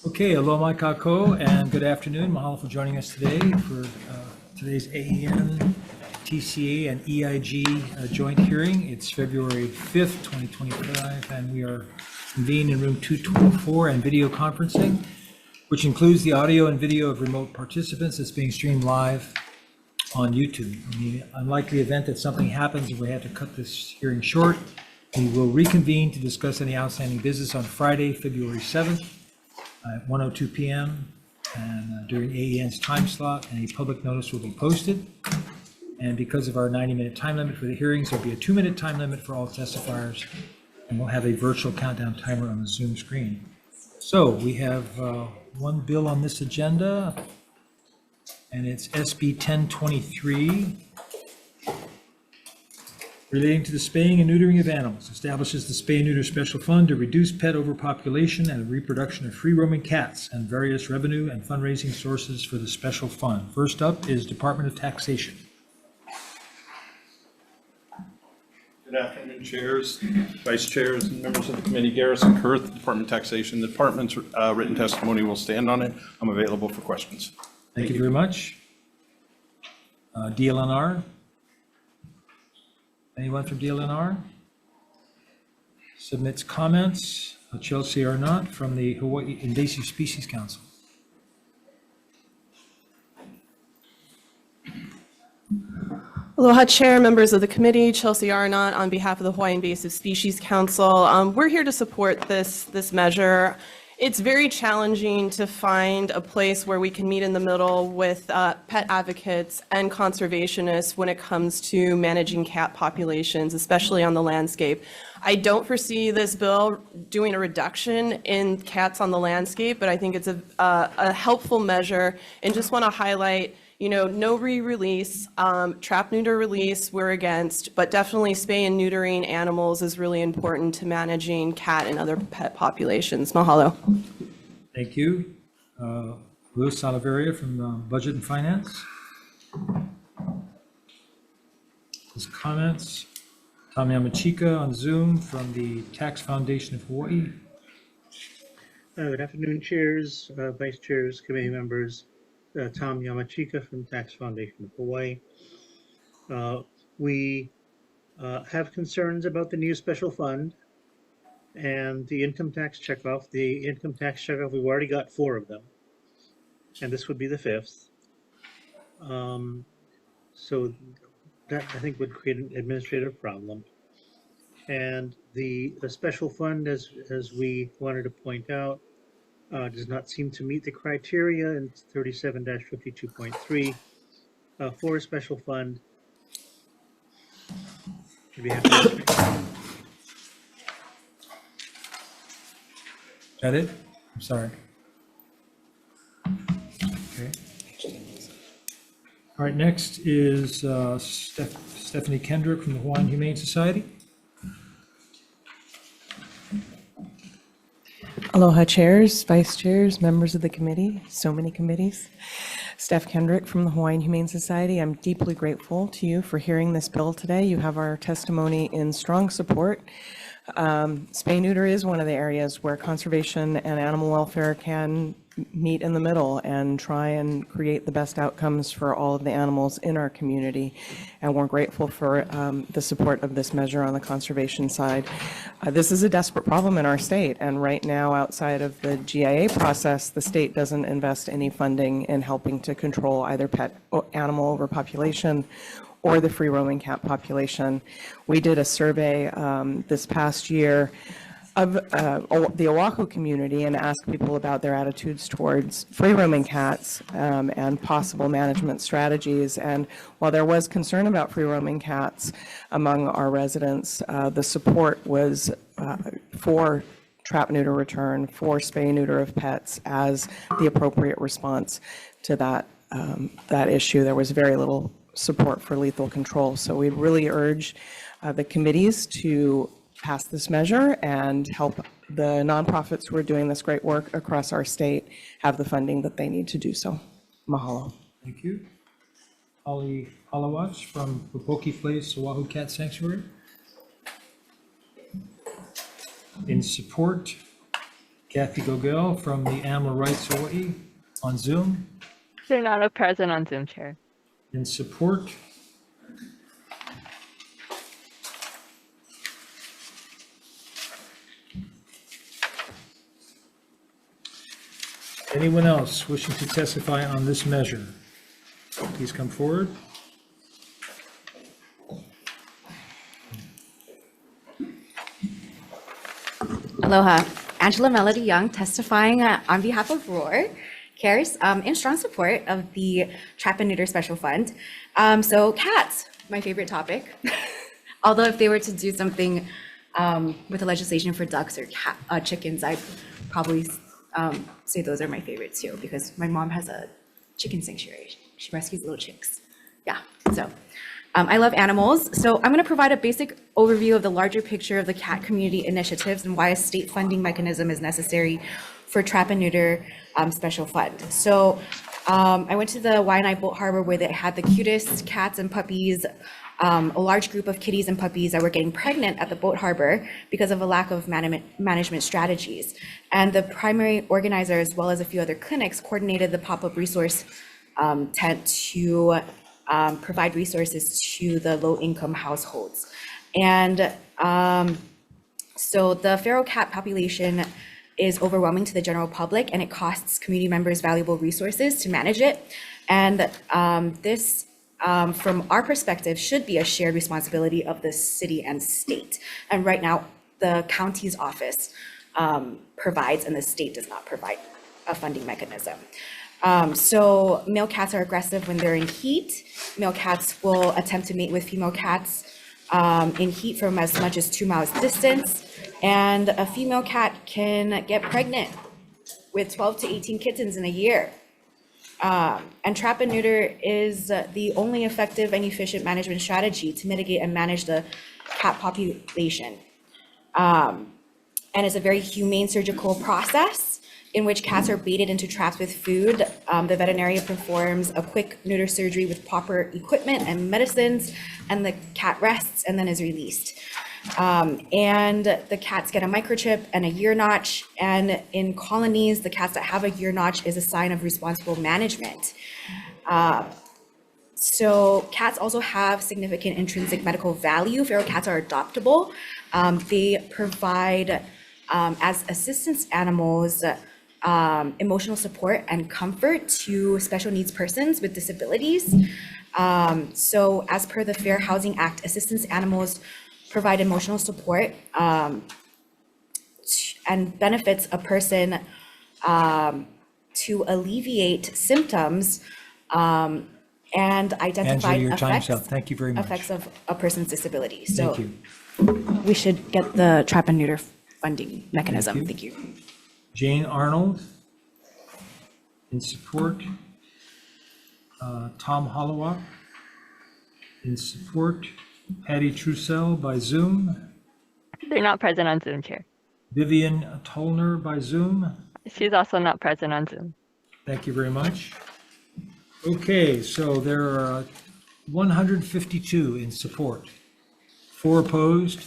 Okay, aloha kako, and good afternoon. Mahalo for joining us today for today's AEN, TCA, and EIG joint hearing. It's February 5th, 2025, and we are convened in room 224 and video conferencing, which includes the audio and video of remote participants that's being streamed live on YouTube. In the unlikely event that something happens and we have to cut this hearing short, we will reconvene to discuss any outstanding business on Friday, February 7th at 1:02 p.m. and during AEN's time slot, and a public notice will be posted. And because of our 90-minute time limit for the hearings, there'll be a 2-minute time limit for all testifiers, and we'll have a virtual countdown timer on the Zoom screen. So we have one bill on this agenda, and it's SB 1023, relating to the spaying and neutering of animals, establishes the Spay and Neuter Special Fund to reduce pet overpopulation and the reproduction of free-roaming cats, and various revenue and fundraising sources for the special fund. First up is Department of Taxation. Good afternoon, chairs, vice chairs, and members of the committee. Garrison Kurth, Department of Taxation. The department's written testimony will stand on it. I'm available for questions. Thank you very much. DLNR. Anyone from DLNR? Submits comments. Chelsea Arnott from the Hawaii Invasive Species Council. Aloha, Chair, members of the committee. Chelsea Arnott on behalf of the Hawaii Invasive Species Council. We're here to support this measure. It's very challenging to find a place where we can meet in the middle with pet advocates and conservationists when it comes to managing cat populations, especially on the landscape. I don't foresee this bill doing a reduction in cats on the landscape, but I think it's a helpful measure, and just want to highlight, you know, no re-release, trap neuter release we're against, but definitely spay and neutering animals is really important to managing cat and other pet populations. Mahalo. Thank you. Luis Salaveria from Budget and Finance. His comments. Tom Yamachika on Zoom from the Tax Foundation of Hawaii. Good afternoon, chairs, vice chairs, committee members. Tom Yamachika from Tax Foundation of Hawaii. We have concerns about the new special fund and the income tax checkoff. The income tax checkoff, we've already got 4 of them, and this would be the 5th. So that, I think, would create an administrative problem. And the special fund, as we wanted to point out, does not seem to meet the criteria in 37-52.3 for a special fund. Is that it? I'm sorry. Okay. All right, next is Stephanie Kendrick from the Hawaiian Humane Society. Aloha, chairs, vice chairs, members of the committee, so many committees. Steph Kendrick from the Hawaiian Humane Society. I'm deeply grateful to you for hearing this bill today. You have our testimony in strong support. Spay neuter is one of the areas where conservation and animal welfare can meet in the middle and try and create the best outcomes for all of the animals in our community. And we're grateful for the support of this measure on the conservation side. This is a desperate problem in our state, and right now, outside of the GIA process, the state doesn't invest any funding in helping to control either pet or animal overpopulation or the free-roaming cat population. We did a survey this past year of the Oahu community and asked people about their attitudes towards free-roaming cats and possible management strategies. And while there was concern about free-roaming cats among our residents, the support was for trap neuter return, for spay neuter of pets as the appropriate response to that issue. There was very little support for lethal control. So we really urge the committees to pass this measure and help the nonprofits who are doing this great work across our state have the funding that they need to do so. Mahalo. Thank you. Holly Halawach from Popoki Place, Oahu Cat Sanctuary. In support, Kathy Gogel from the Animal Rights Hawaii on Zoom. They're not present on Zoom, Chair. In support, anyone else wishing to testify on this measure? Please come forward. Aloha. Angela Melody Young testifying on behalf of ROAR Cares in strong support of the Trap and Neuter Special Fund. So cats, my favorite topic. Although if they were to do something with the legislation for ducks or chickens, I'd probably say those are my favorite too, because my mom has a chicken sanctuary. She rescues little chicks. Yeah, so I love animals. So I'm going to provide a basic overview of the larger picture of the cat community initiatives and why a state funding mechanism is necessary for Trap and Neuter Special Fund. So I went to the Waianae Boat Harbor where they had the cutest cats and puppies, a large group of kitties and puppies that were getting pregnant at the boat harbor because of a lack of management strategies. And the primary organizer, as well as a few other clinics, coordinated the pop-up resource tent to provide resources to the low-income households. And so the feral cat population is overwhelming to the general public, and it costs community members valuable resources to manage it. And this, from our perspective, should be a shared responsibility of the city and state. And right now, the county's office provides, and the state does not provide a funding mechanism. So male cats are aggressive when they're in heat. Male cats will attempt to mate with female cats in heat from as much as 2 miles distance. And a female cat can get pregnant with 12 to 18 kittens in a year. And trap and neuter is the only effective and efficient management strategy to mitigate and manage the cat population. And it's a very humane surgical process in which cats are baited into traps with food. The veterinarian performs a quick neuter surgery with proper equipment and medicines, and the cat rests and then is released. And the cats get a microchip and a ear notch. And in colonies, the cats that have a ear notch is a sign of responsible management. So cats also have significant intrinsic medical value. Feral cats are adoptable. They provide, as assistance animals, emotional support and comfort to special needs persons with disabilities. So as per the Fair Housing Act, assistance animals provide emotional support and benefits a person to alleviate symptoms and identify Angela, your time's up. effects, Thank you very much. effects of a person's disability. Thank So you. we should get the trap and neuter funding mechanism. Thank you. Jane Arnold, in support. Tom Hollowak, in support. Patty Trussell by Zoom. They're not present on Zoom, Chair. Vivian Tollner by Zoom. She's also not present on Zoom. Thank you very much. Okay, so there are 152 in support, 4 opposed,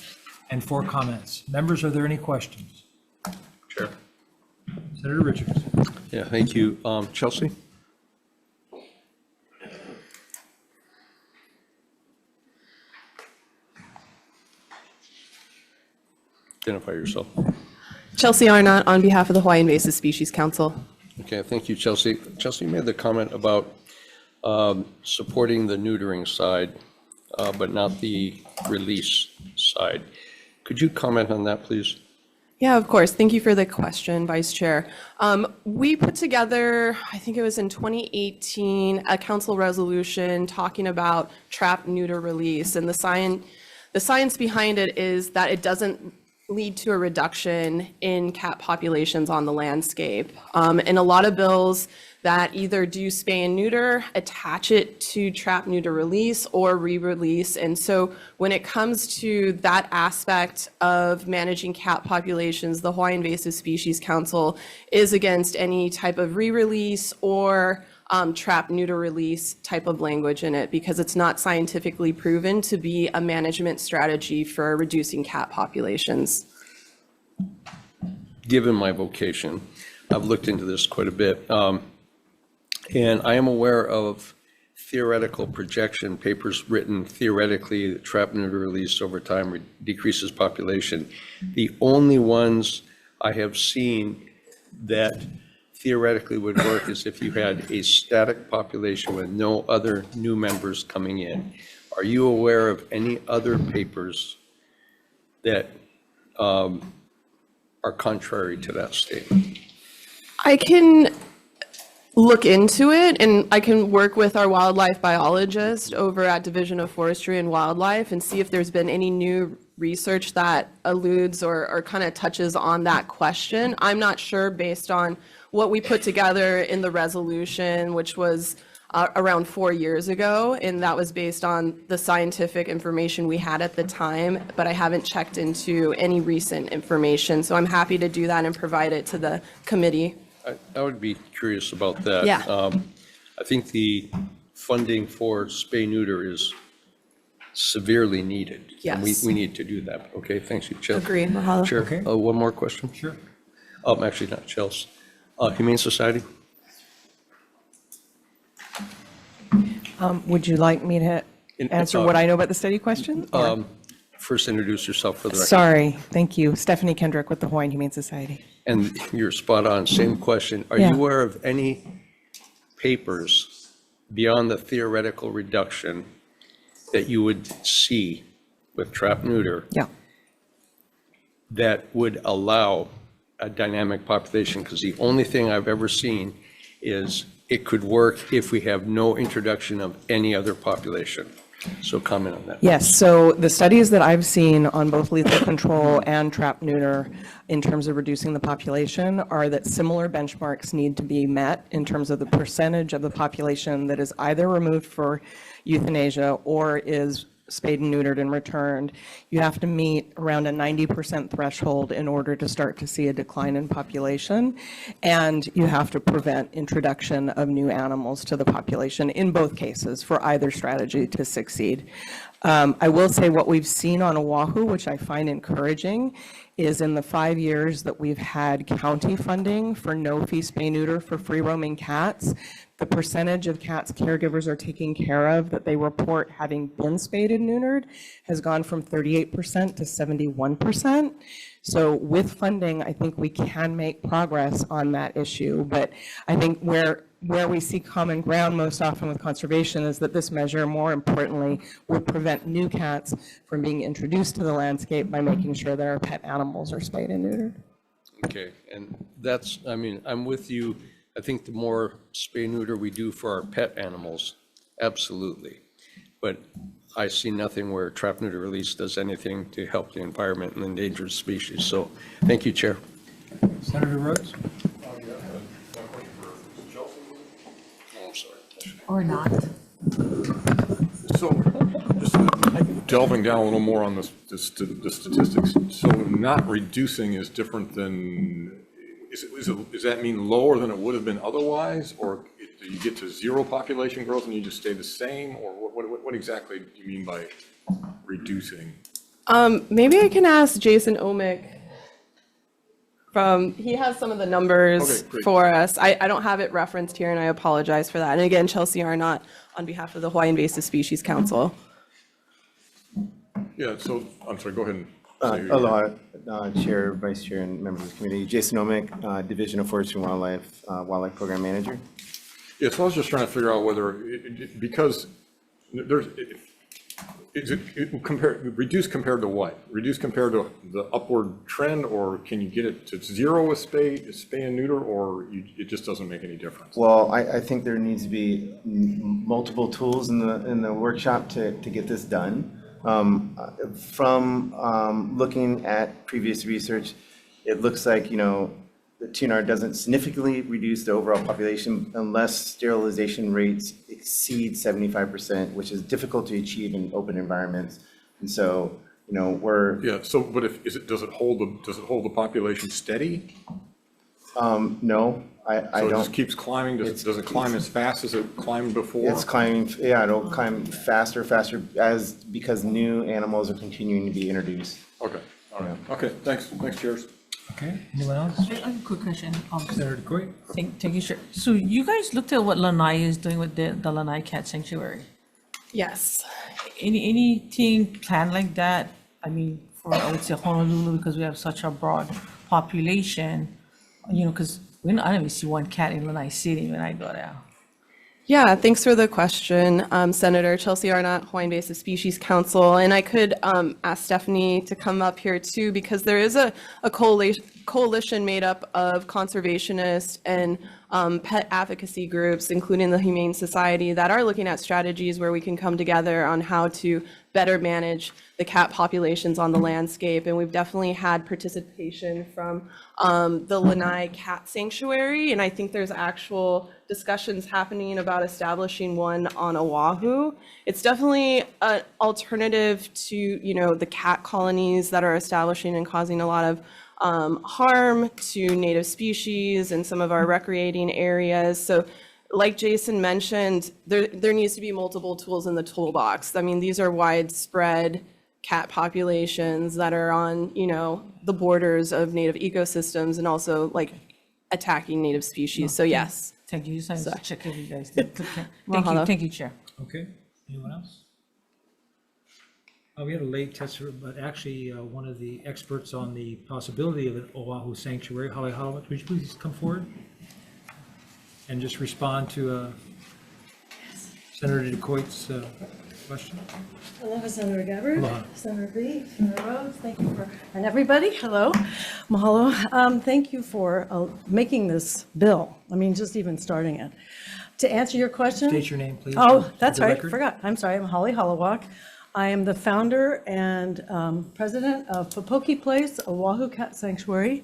and 4 comments. Members, are there any questions? Chair. Senator Richards. Yeah, thank you. Chelsea? Identify yourself. Chelsea Arnott on behalf of the Hawaiian Invasive Species Council. Okay, thank you, Chelsea. Chelsea, you made the comment about supporting the neutering side, but not the release side. Could you comment on that, please? Yeah, of course. Thank you for the question, Vice Chair. We put together, I think it was in 2018, a council resolution talking about trap, neuter, release. And the science behind it is that it doesn't lead to a reduction in cat populations on the landscape. And a lot of bills that either do spay and neuter, attach it to trap, neuter, release, or re-release. And so when it comes to that aspect of managing cat populations, the Hawaiian Invasive Species Council is against any type of re-release or trap, neuter, release type of language in it, because it's not scientifically proven to be a management strategy for reducing cat populations. given my vocation, I've looked into this quite a bit. And I am aware of theoretical projection, papers written theoretically that trap, neuter, release over time decreases population. The only ones I have seen that theoretically would work is if you had a static population with no other new members coming in. Are you aware of any other papers that are contrary to that statement? I can look into it, and I can work with our wildlife biologist over at Division of Forestry and Wildlife and see if there's been any new research that alludes or kind of touches on that question. I'm not sure based on what we put together in the resolution, which was around 4 years ago, and that was based on the scientific information we had at the time, but I haven't checked into any recent information, so I'm happy to do that and provide it to the committee. I would be curious about that. Yeah. I think the funding for spay-neuter is severely needed. And Yes. we need to do that. Okay, thanks, you, Chair. Agreed, mahalo. Chair, Okay. one more question? Sure. Actually, not Chelsea. Humane Society? Would you like me to answer what I know about the study question? or- First, introduce yourself for the record. Sorry, thank you. Stephanie Kendrick with the Hawaiian Humane Society. And you're spot on, same question. Are Yeah. you aware of any papers beyond the theoretical reduction that you would see with trap neuter Yeah. that would allow a dynamic population? Because the only thing I've ever seen is it could work if we have no introduction of any other population. So comment on that. Yes, so the studies that I've seen on both lethal control and trap neuter in terms of reducing the population are that similar benchmarks need to be met in terms of the percentage of the population that is either removed for euthanasia or is spayed and neutered and returned. You have to meet around a 90% threshold in order to start to see a decline in population. And you have to prevent introduction of new animals to the population in both cases for either strategy to succeed. I will say what we've seen on Oahu, which I find encouraging, is in the 5 years that we've had county funding for no-fee spay-neuter for free-roaming cats, the percentage of cats caregivers are taking care of that they report having been spayed and neutered has gone from 38% to 71%. So with funding, I think we can make progress on that issue. But I think where we see common ground most often with conservation is that this measure, more importantly, would prevent new cats from being introduced to the landscape by making sure that our pet animals are spayed and neutered. Okay, and that's, I mean, I'm with you. I think the more spay-neuter we do for our pet animals, absolutely. But I see nothing where trap, neuter, release does anything to help the environment and endangered species. So thank you, Chair. Senator Rhodes? Oh, I'm sorry. Or not. So, just delving down a little more on the statistics, so not reducing is different than, does that mean lower than it would have been otherwise? Or do you get to zero population growth and you just stay the same? Or what exactly do you mean by reducing? Maybe I can ask Jason Omick he has some of the numbers Okay, great. for us. I don't have it referenced here, and I apologize for that. And again, Chelsea Arnott on behalf of the Hawaii Invasive Species Council. Yeah, so, I'm sorry, go ahead and. say your- Aloha, Chair, Vice Chair, and members of the committee. Jason Omick, Division of Forestry and Wildlife, Wildlife Program Manager. Yeah, so I was just trying to figure out whether, because there's, is it reduce compared to what? Reduce compared to the upward trend, or can you get it to zero with spay and neuter, or it just doesn't make any difference? Well, I think there needs to be multiple tools in the workshop to get this done. From looking at previous research, it looks like, the TNR doesn't significantly reduce the overall population unless sterilization rates exceed 75%, which is difficult to achieve in open environments. And so, we're Yeah, so, but does it hold the population steady? no, I So it don't. just keeps climbing? Does it climb as fast as it climbed before? It's climbing, yeah, it'll climb faster because new animals are continuing to be introduced. Okay, all right. Okay, thanks, chairs. Okay, anyone else? I have a quick question. Senator DeCoy? Thank you, sir. So you guys looked at what Lanai is doing with the Lanai Cat Sanctuary. Yes. Anything planned like that? I mean, for, I would say Honolulu, because we have such a broad population, because I don't even see one cat in Lanai City when I go there. Yeah, thanks for the question, Senator Chelsea Arnott, Hawaiian Invasive Species Council. And I could ask Stephanie to come up here too, because there is a coalition made up of conservationists and pet advocacy groups, including the Humane Society, that are looking at strategies where we can come together on how to better manage the cat populations on the landscape. And we've definitely had participation from the Lanai Cat Sanctuary. And I think there's actual discussions happening about establishing one on Oahu. It's definitely an alternative to, the cat colonies that are establishing and causing a lot of harm to native species and some of our recreating areas. So like Jason mentioned, there needs to be multiple tools in the toolbox. I mean, these are widespread cat populations that are on, the borders of native ecosystems and also like attacking native species. So yes. Thank you. Just So- wanted to check if you guys did. Mahalo. Thank you, Chair. Okay, anyone else? We had a late tester, but actually, one of the experts on the possibility of an Oahu sanctuary, Holly Holloway, would you please come forward? And just respond to Senator DeCoit's question? Aloha, Senator Gabbard. Aloha. Senator B, Senator Rhodes, thank you for, and everybody, hello, mahalo. Thank you for making this bill. I mean, just even starting it. To answer your question. State your name, please. Oh, for that's the right, record. forgot. I'm sorry, I'm Holly Hollowak. I am the founder and president of Popoki Place, Oahu Cat Sanctuary.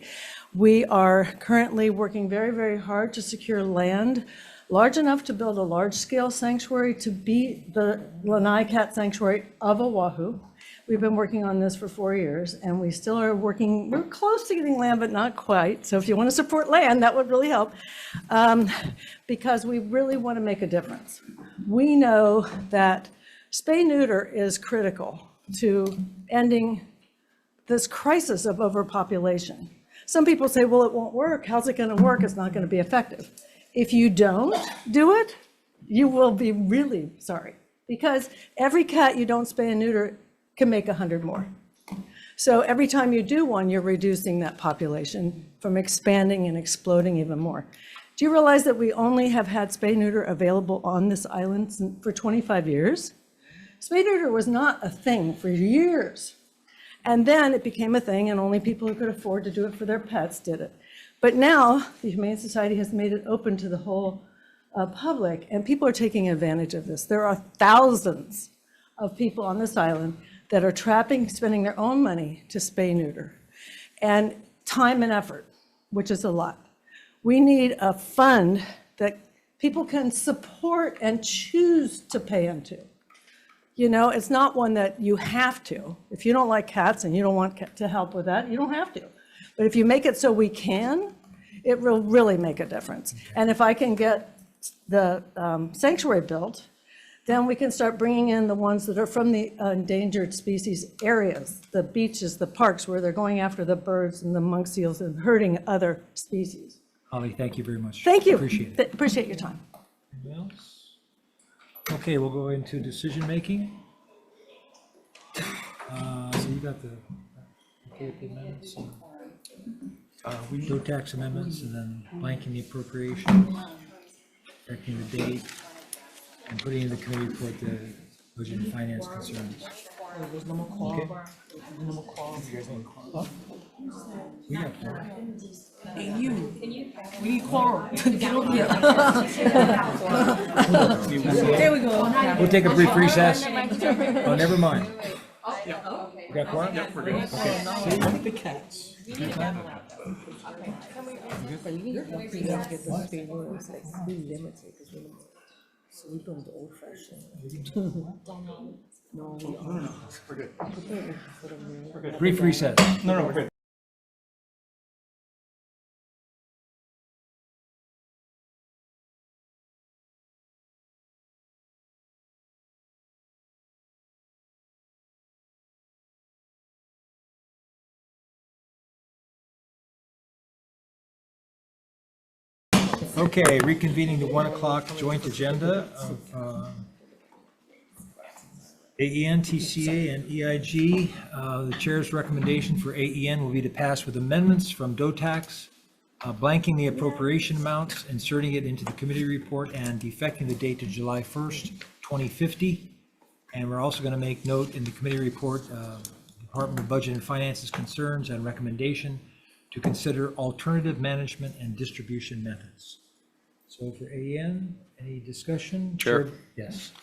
We are currently working very, very hard to secure land large enough to build a large-scale sanctuary to be the Lanai Cat Sanctuary of Oahu. We've been working on this for 4 years, and we still are working, we're close to getting land, but not quite. So if you want to support land, that would really help, because we really want to make a difference. We know that spay-neuter is critical to ending this crisis of overpopulation. Some people say, well, it won't work. How's it going to work? It's not going to be effective. If you don't do it, you will be really sorry, because every cat you don't spay and neuter can make 100 more. So every time you do one, you're reducing that population from expanding and exploding even more. Do you realize that we only have had spay-neuter available on this island for 25 years? Spay-neuter was not a thing for years. And then it became a thing, and only people who could afford to do it for their pets did it. But now the Humane Society has made it open to the whole public, and people are taking advantage of this. There are thousands of people on this island that are spending their own money to spay-neuter, and time and effort, which is a lot. We need a fund that people can support and choose to pay into. It's not one that you have to. If you don't like cats and you don't want to help with that, you don't have to. But if you make it so we can, it will really make a difference. And if I can get the sanctuary built, then we can start bringing in the ones that are from the endangered species areas, the beaches, the parks, where they're going after the birds and the monk seals and hurting other species. Holly, thank you very much. Thank you. Appreciate it. Appreciate your time. Anyone else? Okay, we'll go into decision-making. So you got the amendments, no tax amendments, and then blanking the appropriations, correcting the date, and putting in the committee report the budget and finance concerns. There's no more quorum. No more quorum. We got four. Hey, you. We need quorum. There we go. We'll take a brief recess. Oh, never mind. You got quorum? Yep, we're good. Okay. The cats. So we don't do old fashioned. Brief recess. No, we're good. Okay, reconvening the 1 o'clock joint agenda of AEN, TCA, and EIG. The chair's recommendation for AEN will be to pass with amendments from DOTAX, blanking the appropriation amounts, inserting it into the committee report, and defecting the date to July 1st, 2050. And we're also going to make note in the committee report, Department of Budget and Finance's concerns and recommendation to consider alternative management and distribution methods. So for AEN, any discussion? Chair? Yes.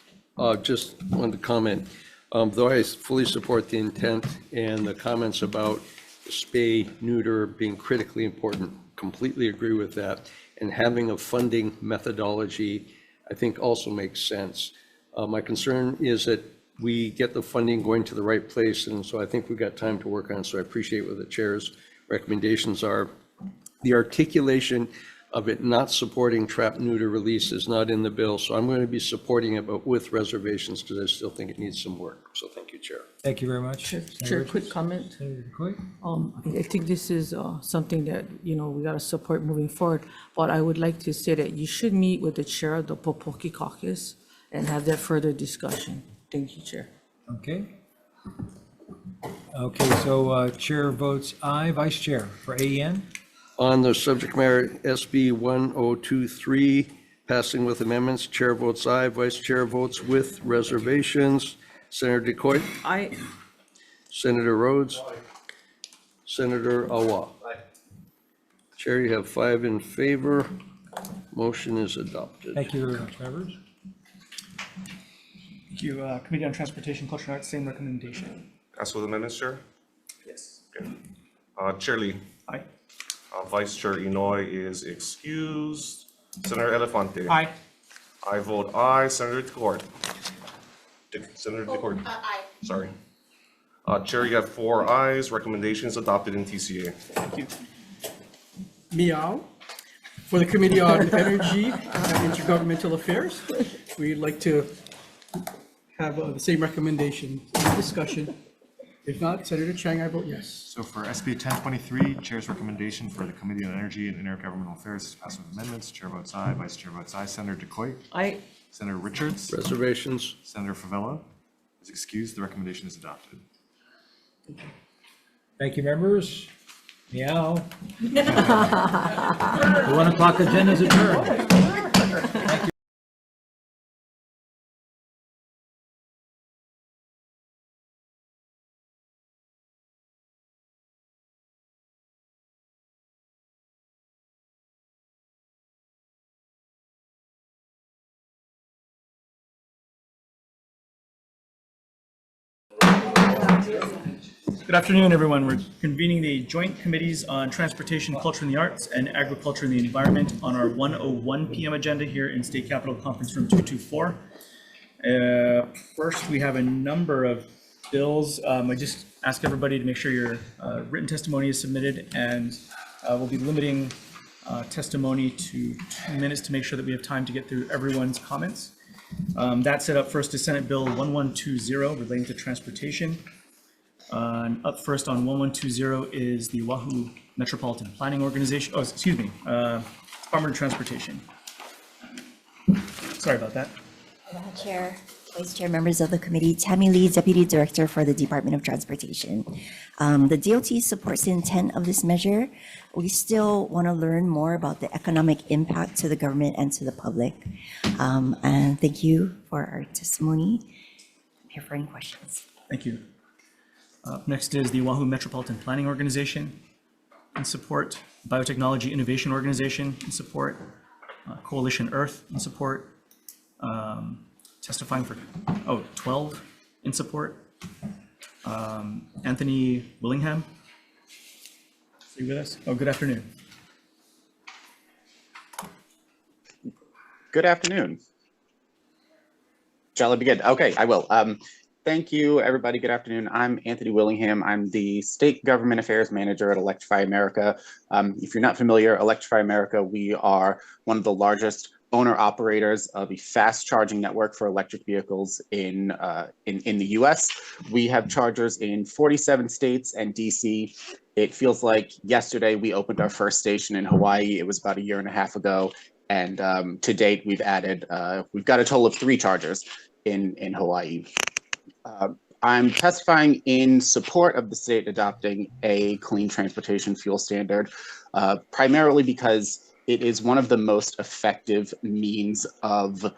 Just wanted to comment, though I fully support the intent and the comments about the spay neuter being critically important, completely agree with that. And having a funding methodology, I think also makes sense. My concern is that we get the funding going to the right place, and so I think we've got time to work on it. So I appreciate what the chair's recommendations are. The articulation of it not supporting trap neuter release is not in the bill, so I'm going to be supporting it, but with reservations, because I still think it needs some work. So thank you, Chair. Thank you very much. Chair, quick comment. Senator DeCoy? I think this is something that, you know, we got to support moving forward. But I would like to say that you should meet with the chair of the Popoki caucus and have that further discussion. Thank you, Chair. Okay. Okay, so chair votes aye. Vice chair for AEN? On the subject matter, SB 1023, passing with amendments, chair votes aye, vice chair votes with reservations. Senator DeCoy? Aye. Senator Rhodes? Senator Awa? Chair, you have 5 in favor. Motion is adopted. Thank you very much, members. Thank you. Committee on Transportation, Culture and Arts, same recommendation. Pass with amendments, Chair? Yes. Okay. Chair Lee? Aye. Vice Chair Inoy is excused. Senator Elefante? Aye. I vote aye. Senator DeCourt? Senator DeCourt? Aye. Sorry. Chair, you have 4 ayes. Recommendation is adopted in TCA. Thank you. Meow. For the Committee on Energy and Intergovernmental Affairs, we'd like to have the same recommendation. Any discussion? If not, Senator Chang, I vote yes. So for SB 1023, Chair's recommendation for the Committee on Energy and Intergovernmental Affairs is passed with amendments. Chair votes aye, Vice Chair votes aye. Senator DeCoy? Aye. Senator Richards? Reservations? Senator Favela is excused. The recommendation is adopted. Thank you, members. Meow. The 1 o'clock agenda is adjourned. Thank you. Good afternoon, everyone. We're convening the Joint Committees on Transportation, Culture and the Arts, and Agriculture and the Environment on our 1:01 p.m. agenda here in State Capitol Conference Room 224. First, we have a number of bills. I just ask everybody to make sure your written testimony is submitted, and we'll be limiting testimony to 2 minutes to make sure that we have time to get through everyone's comments. That set up first is Senate Bill 1120 relating to transportation. Up first on 1120 is the Oahu Metropolitan Planning Organization, Department of Transportation. Sorry about that. Chair, Vice Chair, members of the committee, Tammy Lee, Deputy Director for the Department of Transportation. The DOT supports the intent of this measure. We still want to learn more about the economic impact to the government and to the public. And thank you for our testimony. I'm here for any questions. Thank you. Next is the Oahu Metropolitan Planning Organization in support, Biotechnology Innovation Organization in support, Coalition Earth in support, testifying for 12 in support. Anthony Willingham, are you with us? Oh, good afternoon. Good afternoon. Shall I begin? Okay, I will. Thank you, everybody. Good afternoon. I'm Anthony Willingham. I'm the State Government Affairs Manager at Electrify America. If you're not familiar, Electrify America, we are one of the largest owner-operators of a fast charging network for electric vehicles in the US. We have chargers in 47 states and DC. It feels like yesterday we opened our first station in Hawaii. It was about a year and a half ago. And to date, we've got a total of 3 chargers in Hawaii. I'm testifying in support of the state adopting a clean transportation fuel standard, primarily because it is one of the most effective means of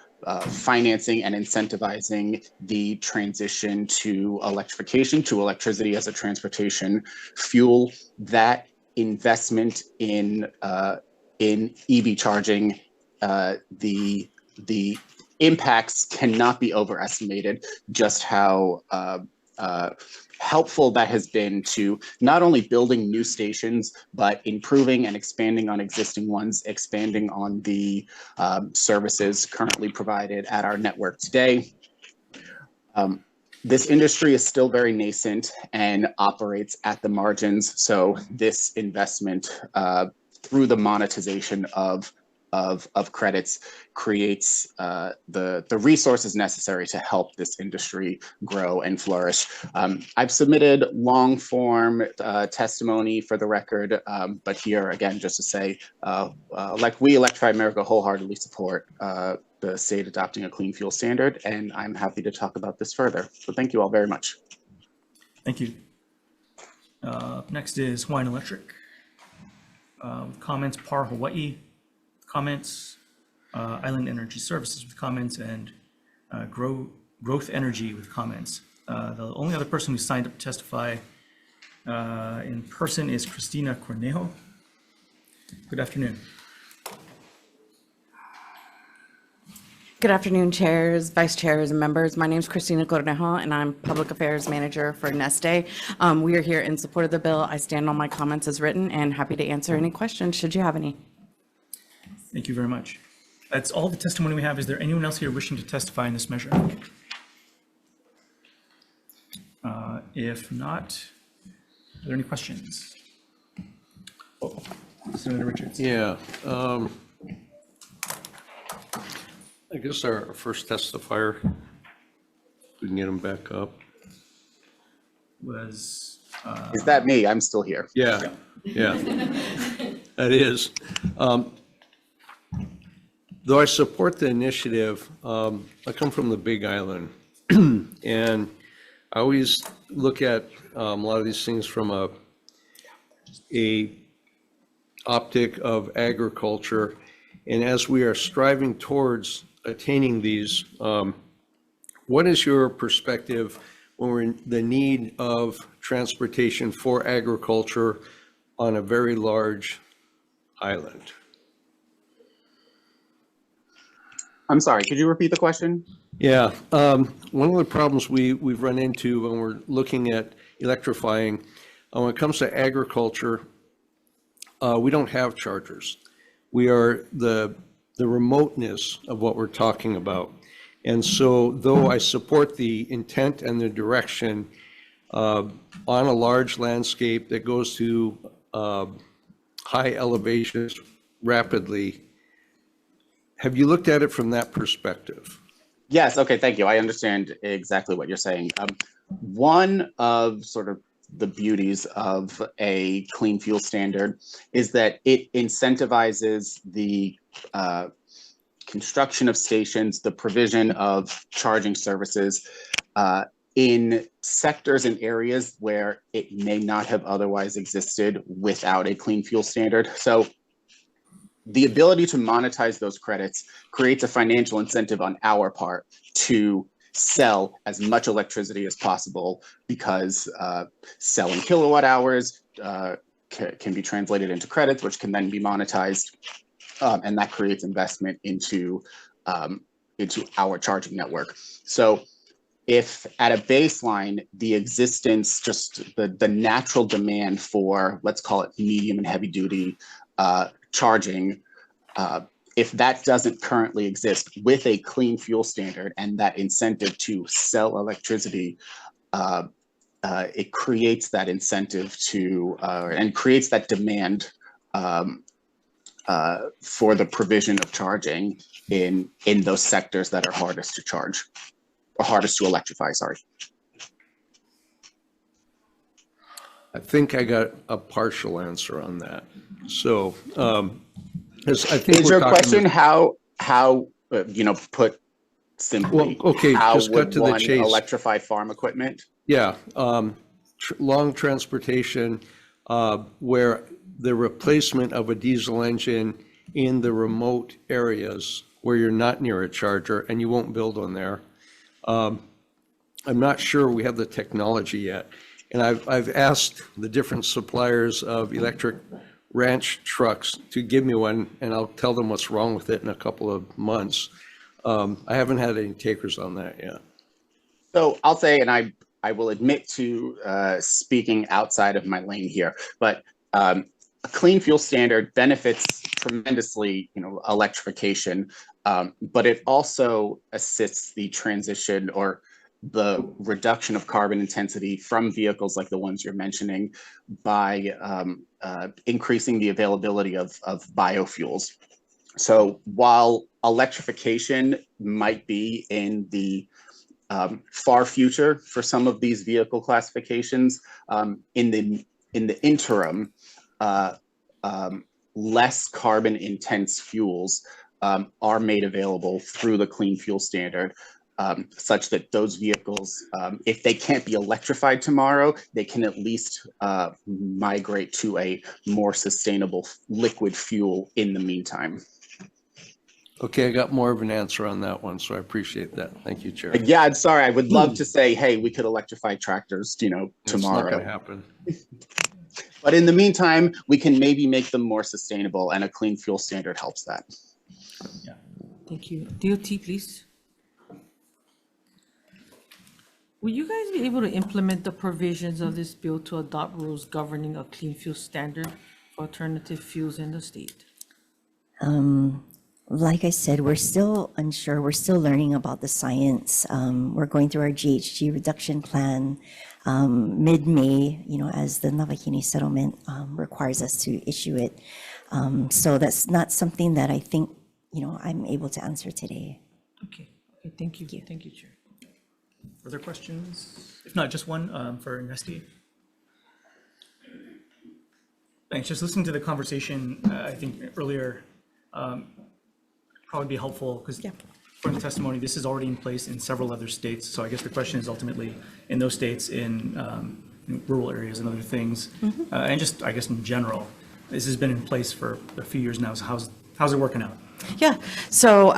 financing and incentivizing the transition to electrification, to electricity as a transportation fuel. That investment in EV charging, the impacts cannot be overestimated, just how helpful that has been to not only building new stations, but improving and expanding on existing ones, expanding on the services currently provided at our network today. This industry is still very nascent and operates at the margins. So this investment through the monetization of credits creates the resources necessary to help this industry grow and flourish. I've submitted long form testimony for the record, but here again, just to say, we Electrify America wholeheartedly support the state adopting a clean fuel standard, and I'm happy to talk about this further. So thank you all very much. Thank you. Next is Hawaiian Electric. Comments, PAR Hawaii. Comments, Island Energy Services with comments, and Growth Energy with comments. The only other person who signed up to testify in person is Christina Cornejo. Good afternoon. Good afternoon, chairs, vice chairs, and members. My name is Christina Cornejo, and I'm Public Affairs Manager for Neste. We are here in support of the bill. I stand on my comments as written and happy to answer any questions should you have any. Thank you very much. That's all the testimony we have. Is there anyone else here wishing to testify in this measure? If not, are there any questions? Oh, Senator Richards. Yeah. I guess our first testifier, we can get him back up. Was is that me? I'm still here. Yeah, that is. Though I support the initiative, I come from the Big Island, and I always look at a lot of these things from a optic of agriculture, and as we are striving towards attaining these, what is your perspective when we're in the need of transportation for agriculture on a very large island? I'm sorry, could you repeat the question? Yeah, one of the problems we've run into when we're looking at electrifying, when it comes to agriculture, we don't have chargers. We are the remoteness of what we're talking about. And so though I support the intent and the direction on a large landscape that goes to high elevations rapidly, have you looked at it from that perspective? Yes, okay, thank you. I understand exactly what you're saying. One of sort of the beauties of a clean fuel standard is that it incentivizes the construction of stations, the provision of charging services in sectors and areas where it may not have otherwise existed without a clean fuel standard. So the ability to monetize those credits creates a financial incentive on our part to sell as much electricity as possible, because selling kilowatt hours can be translated into credits, which can then be monetized, and that creates investment into our charging network. So if at a baseline, the existence, just the natural demand for, let's call it medium and heavy duty charging, if that doesn't currently exist with a clean fuel standard and that incentive to sell electricity, it creates that incentive to, and creates that demand for the provision of charging in those sectors that are hardest to charge, or hardest to electrify, sorry. I think I got a partial answer on that. So 'Cause I think Is we're your talking- question how put simply, Well, okay, how just cut would to the one chase. electrify farm equipment? Yeah, long transportation, where the replacement of a diesel engine in the remote areas where you're not near a charger and you won't build on there. I'm not sure we have the technology yet. And I've asked the different suppliers of electric ranch trucks to give me one, and I'll tell them what's wrong with it in a couple of months. I haven't had any takers on that yet. So I'll say, and I will admit to speaking outside of my lane here, but a clean fuel standard benefits tremendously, electrification, but it also assists the transition or the reduction of carbon intensity from vehicles like the ones you're mentioning by increasing the availability of biofuels. So while electrification might be in the far future for some of these vehicle classifications, in the interim, less carbon intense fuels are made available through the clean fuel standard, such that those vehicles, if they can't be electrified tomorrow, they can at least migrate to a more sustainable liquid fuel in the meantime. Okay, I got more of an answer on that one, so I appreciate that. Thank you, Chair. Yeah, I'm sorry. I would love to say, hey, we could electrify tractors, tomorrow. It's not going to happen. But in the meantime, we can maybe make them more sustainable, and a clean fuel standard helps that. Yeah, thank you. DOT, please. Will you guys be able to implement the provisions of this bill to adopt rules governing a clean fuel standard for alternative fuels in the state? Like I said, we're still unsure. We're still learning about the science. We're going through our GHG reduction plan mid-May, as the Navahini settlement requires us to issue it. So that's not something that I think, I'm able to answer today. Okay, thank you. Thank you, Chair. Further questions? If not, just one for Nesty. Thanks. Just listening to the conversation, I think earlier, probably be helpful because for the testimony, this is already in place in several other states. So I guess the question is ultimately in those states, in rural areas and other things, and just I guess in general, this has been in place for a few years now. So how's it working out? Yeah, so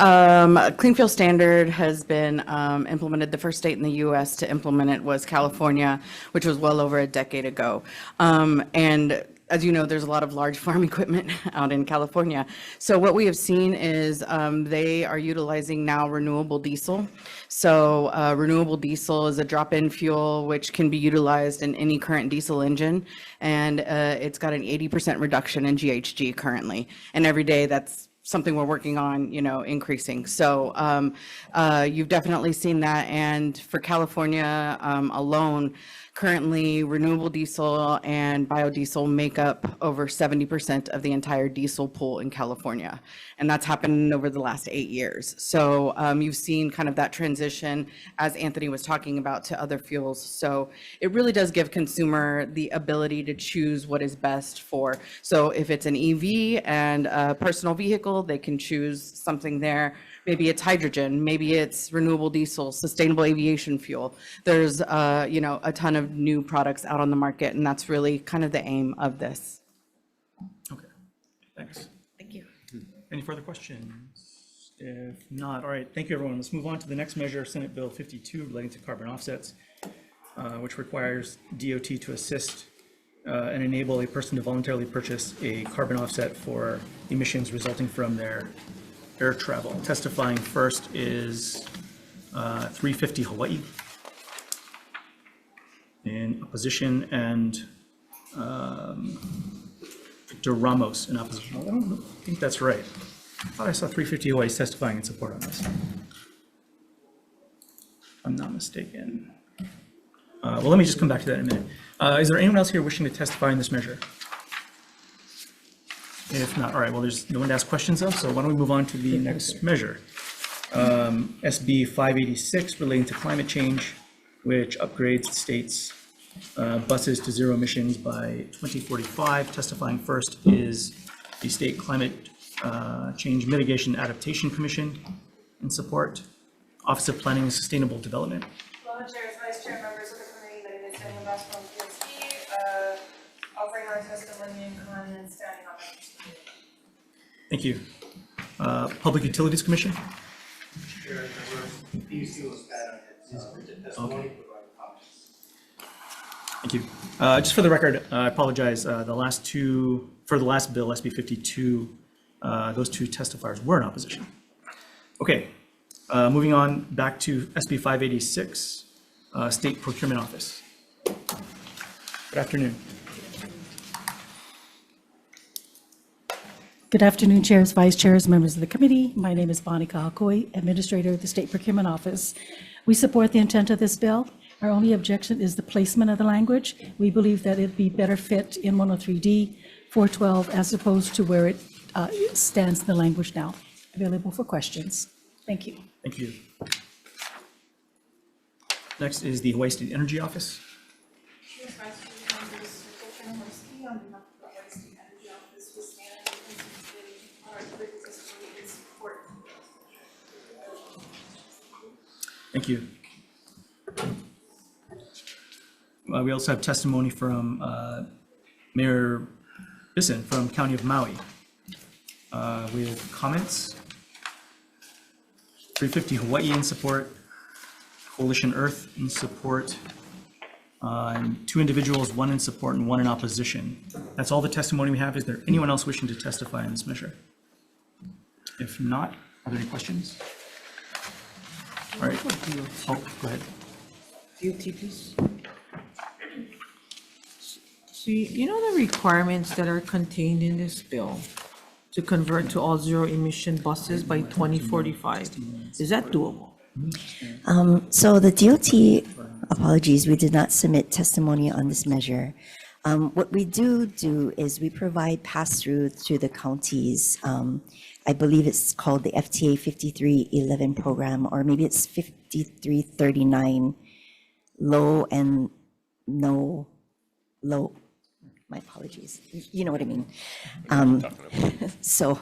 Clean Fuel Standard has been implemented. The first state in the U.S. to implement it was California, which was well over a decade ago. And as you know, there's a lot of large farm equipment out in California. So what we have seen is they are utilizing now renewable diesel. So renewable diesel is a drop-in fuel which can be utilized in any current diesel engine. And it's got an 80% reduction in GHG currently. And every day that's something we're working on, increasing. So you've definitely seen that. And for California alone, currently renewable diesel and biodiesel make up over 70% of the entire diesel pool in California. And that's happened over the last 8 years. So you've seen kind of that transition, as Anthony was talking about, to other fuels. So it really does give consumer the ability to choose what is best for. So if it's an EV and a personal vehicle, they can choose something there. Maybe it's hydrogen, maybe it's renewable diesel, sustainable aviation fuel. There's, a ton of new products out on the market, and that's really kind of the aim of this. Okay, thanks. Thank you. Any further questions? If not, all right, thank you, everyone. Let's move on to the next measure, Senate Bill 52, relating to carbon offsets, which requires DOT to assist and enable a person to voluntarily purchase a carbon offset for emissions resulting from their air travel. Testifying first is 350 Hawai'i in opposition, and Victor Ramos in opposition. I don't think that's right. I thought I saw 350 Hawai'i testifying in support on this. If I'm not mistaken. Well, let me just come back to that in a minute. Is there anyone else here wishing to testify in this measure? If not, all right, well, there's no one to ask questions of, so why don't we move on to the next measure. SB 586 relating to climate change, which upgrades the state's buses to zero emissions by 2045. Testifying first is the state climate Change Mitigation Adaptation Commission in support. Office of Planning and Sustainable Development. Hello, Chairs, Vice Chair, members of the committee, my name is Daniel Bass from PSC, offering our testimony and comments standing on my testimony. Thank you. Public Utilities Commission. Okay. Thank you. Just for the record, I apologize, for the last bill, SB 52, those two testifiers were in opposition. Okay, moving on back to SB 586, State Procurement Office. Good afternoon. Good afternoon, chairs, vice chairs, members of the committee. My name is Bonnie Kahakoi, Administrator of the State Procurement Office. We support the intent of this bill. Our only objection is the placement of the language. We believe that it'd be better fit in 103D 412 as opposed to where it stands in the language now. Available for questions. Thank you. Thank you. Next is the Hawaii State Energy Office. Thank you. We also have testimony from Mayor Bisson from County of Maui. We have comments. 350 Hawaii in support, Coalition Earth in support, and 2 individuals, 1 in support and 1 in opposition. That's all the testimony we have. Is there anyone else wishing to testify in this measure? If not, are there any questions? All right. Oh, go ahead. DOT, please. So you know the requirements that are contained in this bill to convert to all zero emission buses by 2045? Is that doable? So the DOT, apologies, we did not submit testimony on this measure. What we do is we provide pass-through to the counties. I believe it's called the FTA 5311 program, or maybe it's 5339, low and no low. My apologies. You know what I mean. So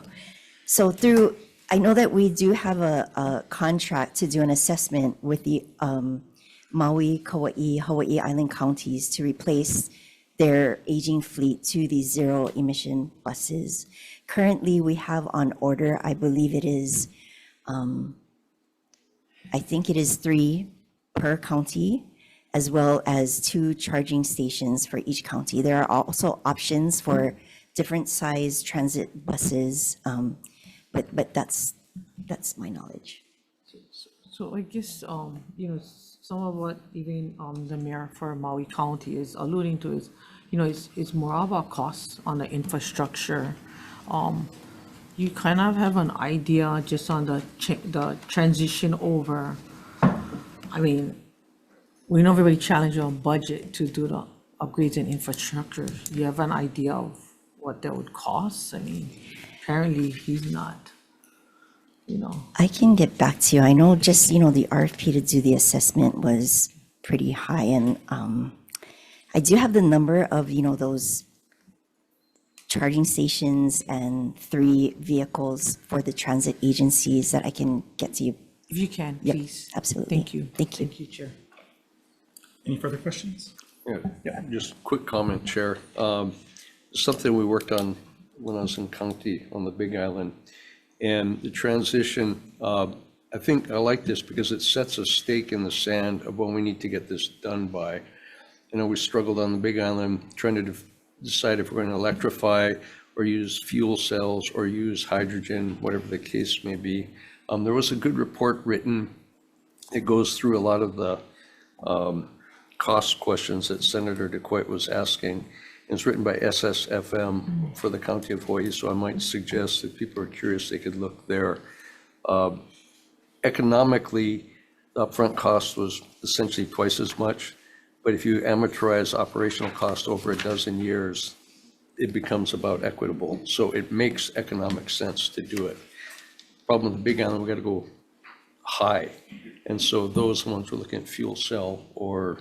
through, I know that we do have a contract to do an assessment with the Maui, Kauai, Hawaii Island counties to replace their aging fleet to these zero emission buses. Currently, we have on order, I believe it is, I think it is 3 per county, as well as 2 charging stations for each county. There are also options for different size transit buses, but that's my knowledge. So I guess, you know, some of what even the mayor for Maui County is alluding to is, you know, it's more about costs on the infrastructure. You kind of have an idea just on the transition over. I mean, we know everybody challenged on budget to do the upgrades in infrastructure. You have an idea of what that would cost? I mean, apparently he's not, you know. I can get back to you. I know just, you know, the RFP to do the assessment was pretty high, and I do have the number of, you know, those charging stations and 3 vehicles for the transit agencies that I can get to you. If you can, Yep, please. absolutely. Thank you. Thank you. Thank you, Chair. Any further questions? Yeah, just quick comment, Chair. Something we worked on when I was in county on the Big Island, and the transition, I think I like this because it sets a stake in the sand of when we need to get this done by. You know, we struggled on the Big Island trying to decide if we're going to electrify or use fuel cells or use hydrogen, whatever the case may be. There was a good report written. It goes through a lot of the cost questions that Senator DeQuoit was asking. It's written by SSFM for the County of Hawaii, so I might suggest if people are curious, they could look there. Economically, the upfront cost was essentially twice as much, but if you amortize operational cost over a dozen years, it becomes about equitable. So it makes economic sense to do it. Problem with the Big Island, we got to go high. And so those ones were looking at fuel cell or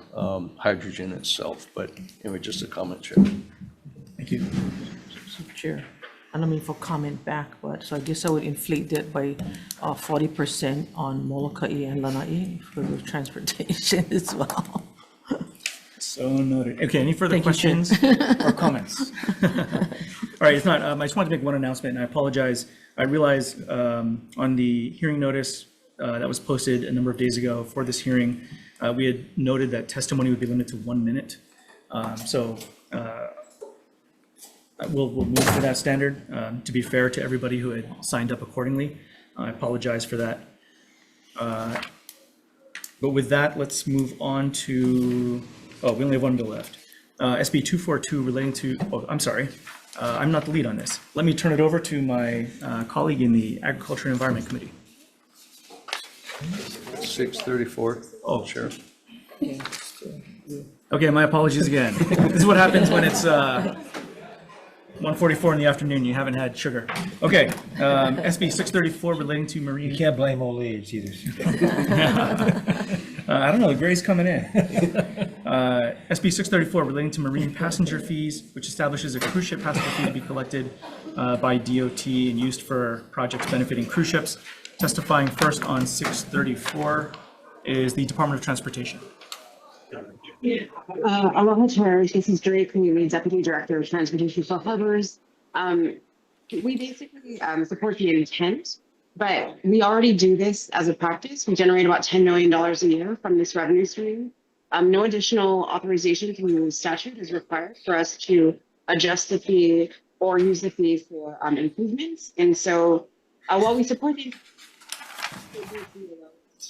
hydrogen itself. But anyway, just a comment, Chair. Thank you. Chair. I don't mean for comment back, but, so I guess I would inflate that by 40% on Moloka'i and Lanai for the transportation as well. So noted. Okay, any further Thank you, Chair. questions or comments? All right, if not, I just wanted to make one announcement, and I apologize. I realized on the hearing notice that was posted a number of days ago for this hearing, we had noted that testimony would be limited to 1 minute. We'll move to that standard to be fair to everybody who had signed up accordingly. I apologize for that. But with that, let's move on to, we only have one bill left. SB 242 relating to, I'm sorry, I'm not the lead on this. Let me turn it over to my colleague in the Agriculture and Environment Committee. 634. Oh, Chair. Okay, my apologies again. This is what happens when it's 1:44 in the afternoon, you haven't had sugar. Okay, SB 634 relating to marine. You can't blame old age either. I don't know, the gray's coming in. SB 634 relating to marine passenger fees, which establishes a cruise ship passenger fee to be collected by DOT and used for projects benefiting cruise ships. Testifying first on 634 is the Department of Transportation. Aloha Chair, this is Drake, Community Deputy Director of Transportation for Harbors. We basically support the intent, but we already do this as a practice. We generate about $10 million a year from this revenue stream. No additional authorization through statute is required for us to adjust the fee or use the fee for improvements. And so while we support the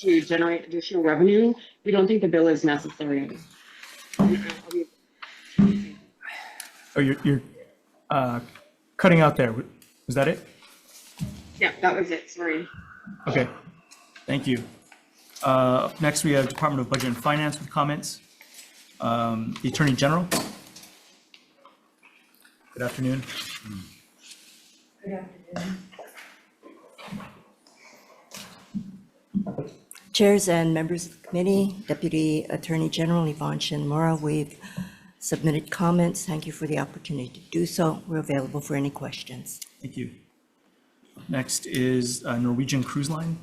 to generate additional revenue, we don't think the bill is necessary. Oh, you're cutting out there. Was that it? Yeah, that was it. Sorry. Okay, thank you. Next, we have Department of Budget and Finance with comments. The Attorney General. Good afternoon. Good afternoon. Chairs and members of the committee, Deputy Attorney General Yvonne Shin-Mora, we've submitted comments. Thank you for the opportunity to do so. We're available for any questions. Thank you. Next is Norwegian Cruise Line.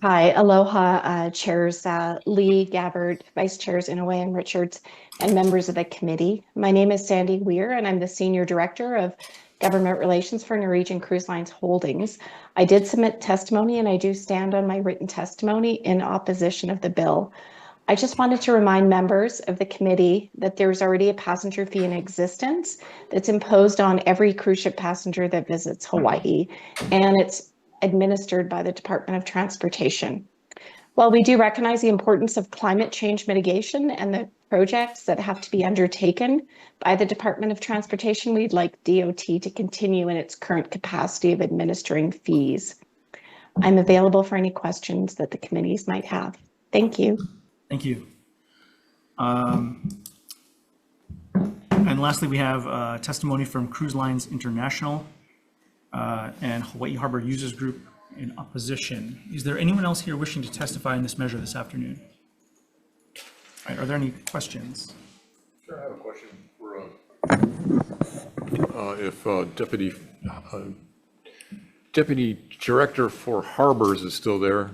Hi, aloha, Chairs Lee, Gabbard, Vice Chairs Inouye and Richards, and members of the committee. My name is Sandy Weir, and I'm the Senior Director of Government Relations for Norwegian Cruise Lines Holdings. I did submit testimony, and I do stand on my written testimony in opposition of the bill. I just wanted to remind members of the committee that there's already a passenger fee in existence that's imposed on every cruise ship passenger that visits Hawaii, and it's administered by the Department of Transportation. While we do recognize the importance of climate change mitigation and the projects that have to be undertaken by the Department of Transportation, we'd like DOT to continue in its current capacity of administering fees. I'm available for any questions that the committees might have. Thank you. Thank you. And lastly, we have testimony from Cruise Lines International and Hawaii Harbor Users Group in opposition. Is there anyone else here wishing to testify in this measure this afternoon? All right, are there any questions? Sure, I have a question for if Deputy Director for Harbors is still there.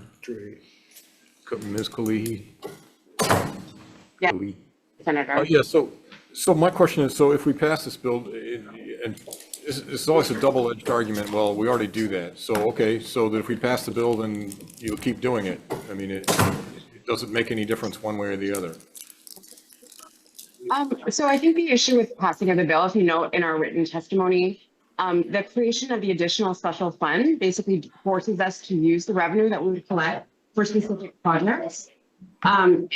Ms. Kalihi? Yeah, Senator. Yeah, so my question is, so if we pass this bill, and it's always a double-edged argument, well, we already do that. So, okay, so that if we pass the bill, then you'll keep doing it. I mean, it doesn't make any difference one way or the other. So I think the issue with passing of the bill, if you note in our written testimony, the creation of the additional special fund basically forces us to use the revenue that we would collect for specific projects. And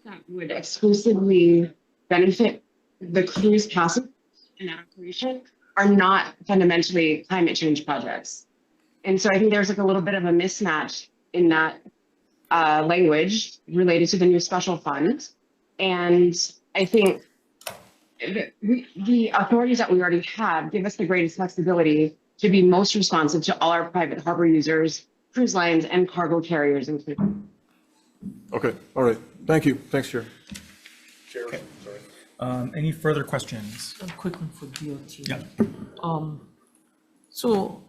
that would exclusively benefit the cruise passengers in that operation are not fundamentally climate change projects. And so I think there's like a little bit of a mismatch in that language related to the new special fund. And I think the authorities that we already have give us the greatest flexibility to be most responsive to all our private harbor users, cruise lines, and cargo carriers included. Okay, all right. Thank you. Thanks, Chair. Okay. Any further questions? A quick one for DOT. Yeah. So,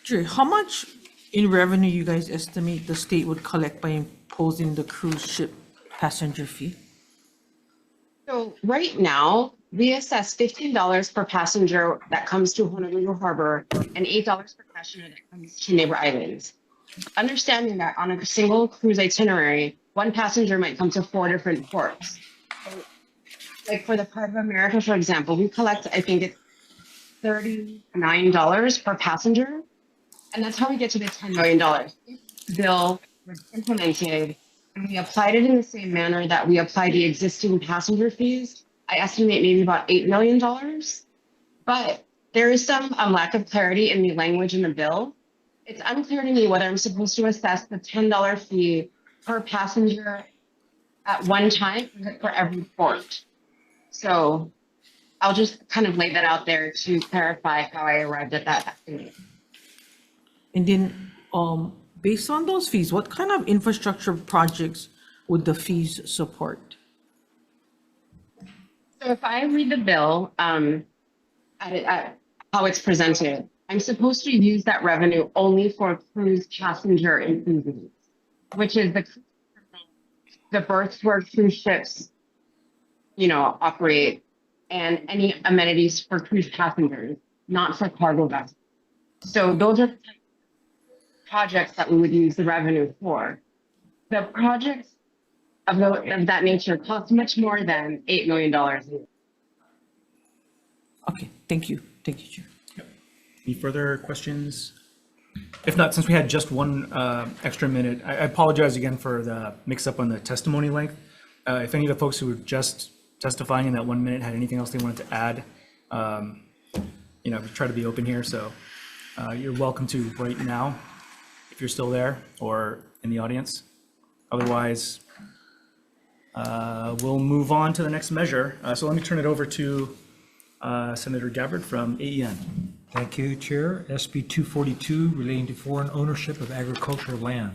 Jerry, how much in revenue you guys estimate the state would collect by imposing the cruise ship passenger fee? So right now, we assess $15 per passenger that comes to Honolulu Harbor and $8 per passenger that comes to neighbor islands. Understanding that on a single cruise itinerary, one passenger might come to 4 different ports. So, like for the Part of America, for example, we collect, I think it's $39 per passenger. And that's how we get to the $10 million. If the bill was implemented and we applied it in the same manner that we apply the existing passenger fees, I estimate maybe about $8 million. But there is some lack of clarity in the language in the bill. It's unclear to me whether I'm supposed to assess the $10 fee per passenger at one time for every port. So I'll just kind of lay that out there to clarify how I arrived at that estimate. And then, based on those fees, what kind of infrastructure projects would the fees support? So if I read the bill at how it's presented, I'm supposed to use that revenue only for cruise passenger improvements, which is the berths where cruise ships, operate, and any amenities for cruise passengers, not for cargo vessels. So those are the types of projects that we would use the revenue for. The projects of that nature cost much more than $8 million a year. Okay, thank you. Thank you, Chair. Any further questions? If not, since we had just one extra minute, I apologize again for the mix-up on the testimony length. If any of the folks who were just testifying in that 1 minute had anything else they wanted to add, we try to be open here, so you're welcome to right now if you're still there or in the audience. Otherwise, we'll move on to the next measure. So let me turn it over to Senator Gabbard from AEN. Thank you, Chair. SB 242 relating to foreign ownership of agricultural land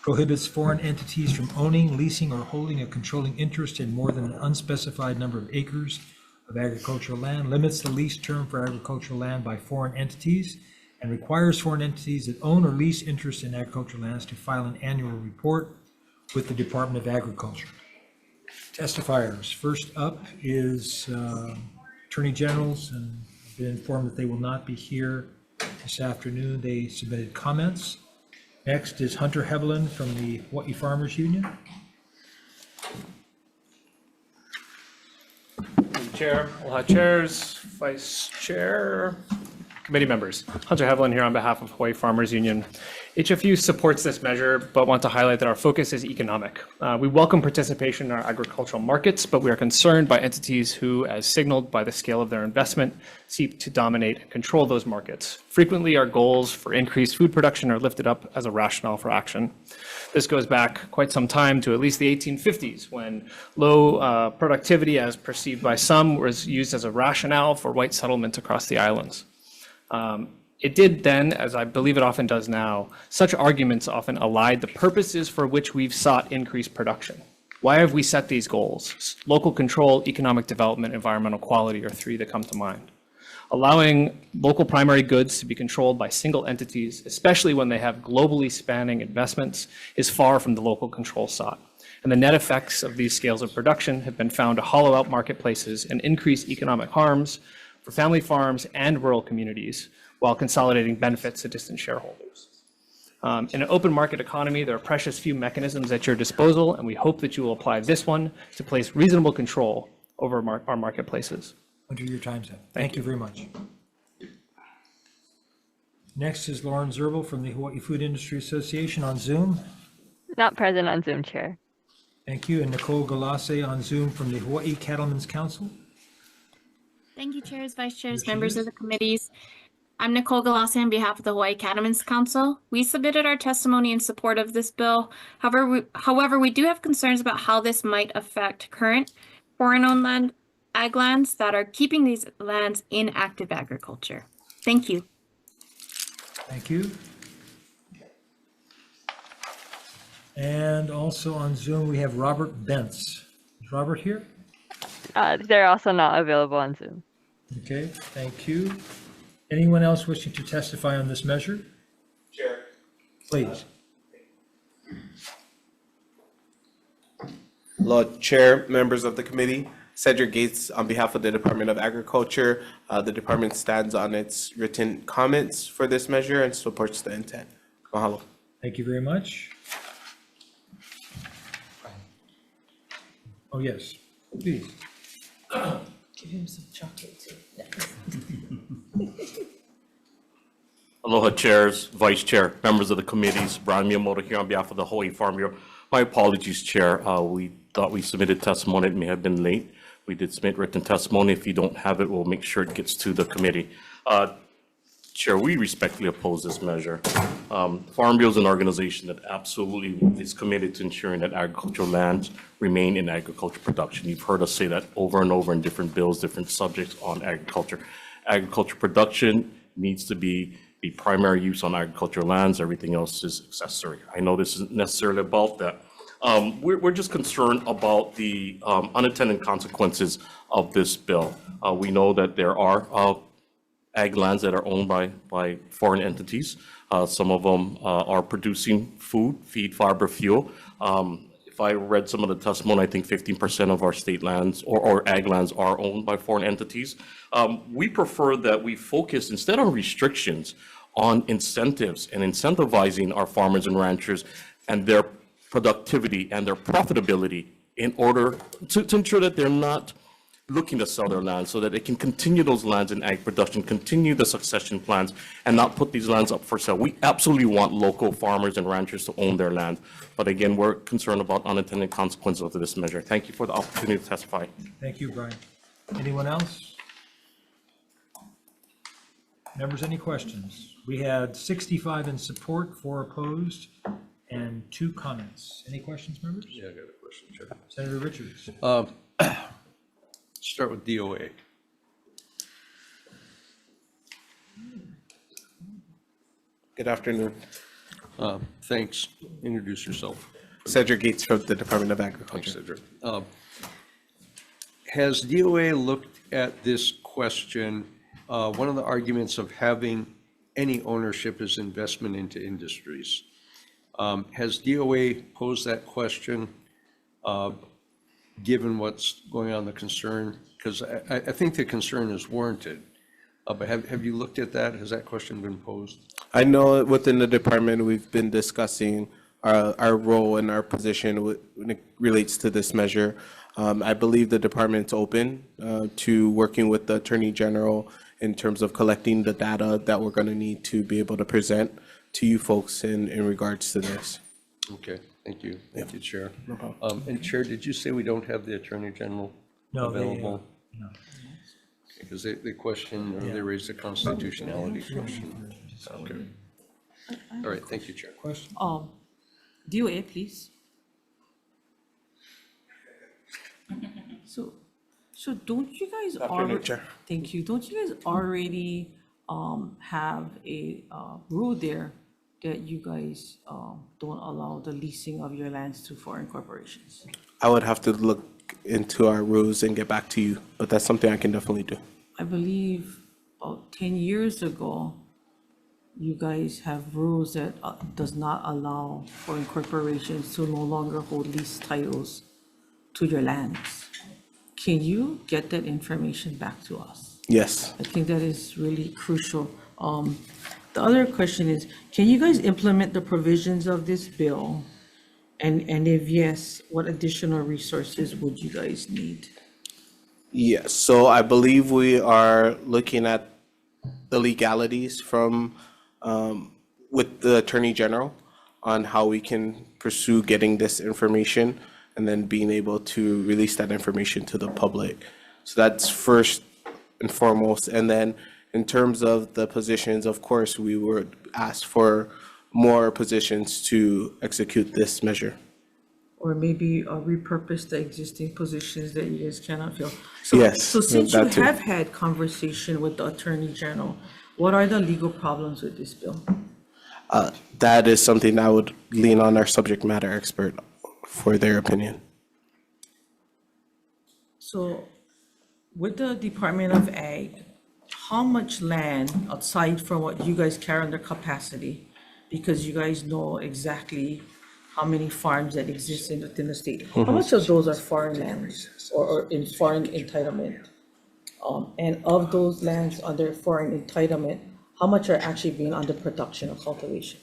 prohibits foreign entities from owning, leasing, or holding a controlling interest in more than an unspecified number of acres of agricultural land, limits the lease term for agricultural land by foreign entities, and requires foreign entities that own or lease interest in agricultural lands to file an annual report with the Department of Agriculture. Testifiers, first up is Attorney Generals, and I've been informed that they will not be here this afternoon. They submitted comments. Next is Hunter Hevelin from the Hawai'i Farmers Union. Chair, aloha chairs, vice chair, committee members. Hunter Hevelin here on behalf of Hawai'i Farmers Union. HFU supports this measure, but want to highlight that our focus is economic. We welcome participation in our agricultural markets, but we are concerned by entities who, as signaled by the scale of their investment, seek to dominate and control those markets. Frequently, our goals for increased food production are lifted up as a rationale for action. This goes back quite some time to at least the 1850s, when low productivity, as perceived by some, was used as a rationale for white settlement across the islands. It did then, as I believe it often does now, such arguments often allied the purposes for which we've sought increased production. Why have we set these goals? Local control, economic development, environmental quality are three that come to mind. Allowing local primary goods to be controlled by single entities, especially when they have globally spanning investments, is far from the local control sought. And the net effects of these scales of production have been found to hollow out marketplaces and increase economic harms for family farms and rural communities, while consolidating benefits to distant shareholders. In an open market economy, there are precious few mechanisms at your disposal, and we hope that you will apply this one to place reasonable control over our marketplaces. Under your time's up. Thank you very much. Next is Lauren Zerbel from the Hawaii Food Industry Association on Zoom. Not present on Zoom, Chair. Thank you. And Nicole Galassi on Zoom from the Hawaii Cattlemen's Council. Thank you, chairs, vice chairs, members of the committees. I'm Nicole Galassi on behalf of the Hawaii Cattlemen's Council. We submitted our testimony in support of this bill. However, we do have concerns about how this might affect current foreign-owned ag lands that are keeping these lands in active agriculture. Thank you. Thank you. And also on Zoom, we have Robert Bentz. Is Robert here? They're also not available on Zoom. Okay, thank you. Anyone else wishing to testify on this measure? Chair. Please. Lord Chair, members of the committee, Cedric Gates on behalf of the Department of Agriculture. The department stands on its written comments for this measure and supports the intent. Mahalo. Thank you very much. Oh, yes, please. Give him some chocolate too. Aloha chairs, vice chair, members of the committees, Brian Miyamoto here on behalf of the Hawaii Farm Bureau. My apologies, Chair. We thought we submitted testimony. It may have been late. We did submit written testimony. If you don't have it, we'll make sure it gets to the committee. Chair, we respectfully oppose this measure. Farm Bureau is an organization that absolutely is committed to ensuring that agricultural lands remain in agriculture production. You've heard us say that over and over in different bills, different subjects on agriculture. Agriculture production needs to be the primary use on agricultural lands. Everything else is accessory. I know this isn't necessarily about that. We're just concerned about the unintended consequences of this bill. We know that there are ag lands that are owned by foreign entities. Some of them are producing food, feed, fiber, fuel. If I read some of the testimony, I think 15% of our state lands or ag lands are owned by foreign entities. We prefer that we focus, instead of restrictions, on incentives and incentivizing our farmers and ranchers and their productivity and their profitability in order to ensure that they're not looking to sell their land, so that they can continue those lands in ag production, continue the succession plans, and not put these lands up for sale. We absolutely want local farmers and ranchers to own their land. But again, we're concerned about unintended consequences of this measure. Thank you for the opportunity to testify. Thank you, Brian. Anyone else? Members, any questions? We had 65 in support, 4 opposed, and 2 comments. Any questions, members? Yeah, I got a question, Chair. Senator Richards. Start with DOA. Good afternoon. Thanks. Introduce yourself. Cedric Gates from the Department of Agriculture. Thanks, Cedric. Has DOA looked at this question? One of the arguments of having any ownership is investment into industries. Has DOA posed that question, given what's going on, the concern? Because I think the concern is warranted. But have you looked at that? Has that question been posed? I know within the department, we've been discussing our role and our position when it relates to this measure. I believe the department's open to working with the Attorney General in terms of collecting the data that we're going to need to be able to present to you folks in regards to this. Okay, thank you. Thank you, Chair. No problem. And Chair, did you say we don't have the Attorney General available? No. Because they question, or they raised a constitutionality question. Okay. All right, thank you, Chair. Question? DOA, please. So don't you guys already, thank you, don't you guys already have a rule there that you guys don't allow the leasing of your lands to foreign corporations? I would have to look into our rules and get back to you, but that's something I can definitely do. I believe about 10 years ago, you guys have rules that does not allow foreign corporations to no longer hold lease titles to your lands. Can you get that information back to us? Yes. I think that is really crucial. The other question is, can you guys implement the provisions of this bill? And if yes, what additional resources would you guys need? Yes, so I believe we are looking at the legalities from, with the Attorney General on how we can pursue getting this information and then being able to release that information to the public. So that's first and foremost. And then in terms of the positions, of course, we would ask for more positions to execute this measure. Or maybe repurpose the existing positions that you guys cannot fill. Yes, So since you that too. have had conversation with the Attorney General, what are the legal problems with this bill? That is something I would lean on our subject matter expert for their opinion. So with the Department of Ag, how much land outside from what you guys carry under capacity? Because you guys know exactly how many farms that exist within the state. How much of those are foreign lands or in foreign entitlement? And of those lands under foreign entitlement, how much are actually being under production or cultivation?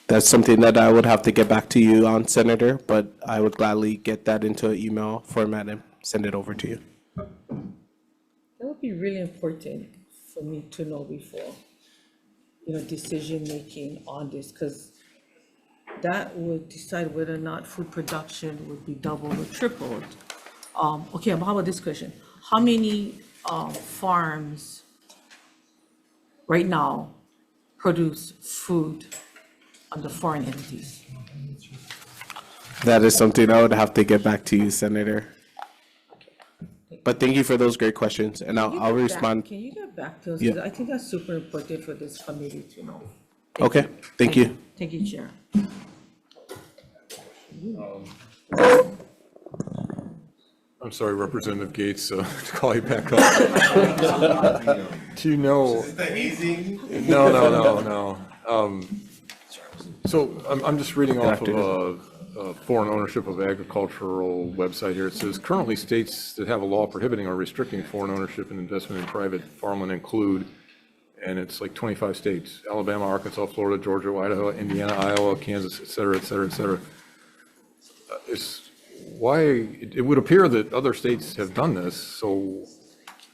That's something that I would have to get back to you on, Senator, but I would gladly get that into an email format and send it over to you. That would be really important for me to know before, decision-making on this, because that would decide whether or not food production would be doubled or tripled. Okay, how about this question? How many farms right now produce food under foreign entities? That is something I would have to get back to you, Senator. But thank you for those great questions, and I'll respond. Can you get back to us? Yeah. 'Cause I think that's super important for this committee to know. Okay, thank you. Thank you, Chair. I'm sorry, Representative Gates, to call you back up. Do you know? No. So I'm just reading off of a foreign ownership of agricultural website here. It says currently states that have a law prohibiting or restricting foreign ownership and investment in private farmland include, and it's like 25 states: Alabama, Arkansas, Florida, Georgia, Idaho, Indiana, Iowa, Kansas, et cetera, et cetera, et cetera. It would appear that other states have done this, so,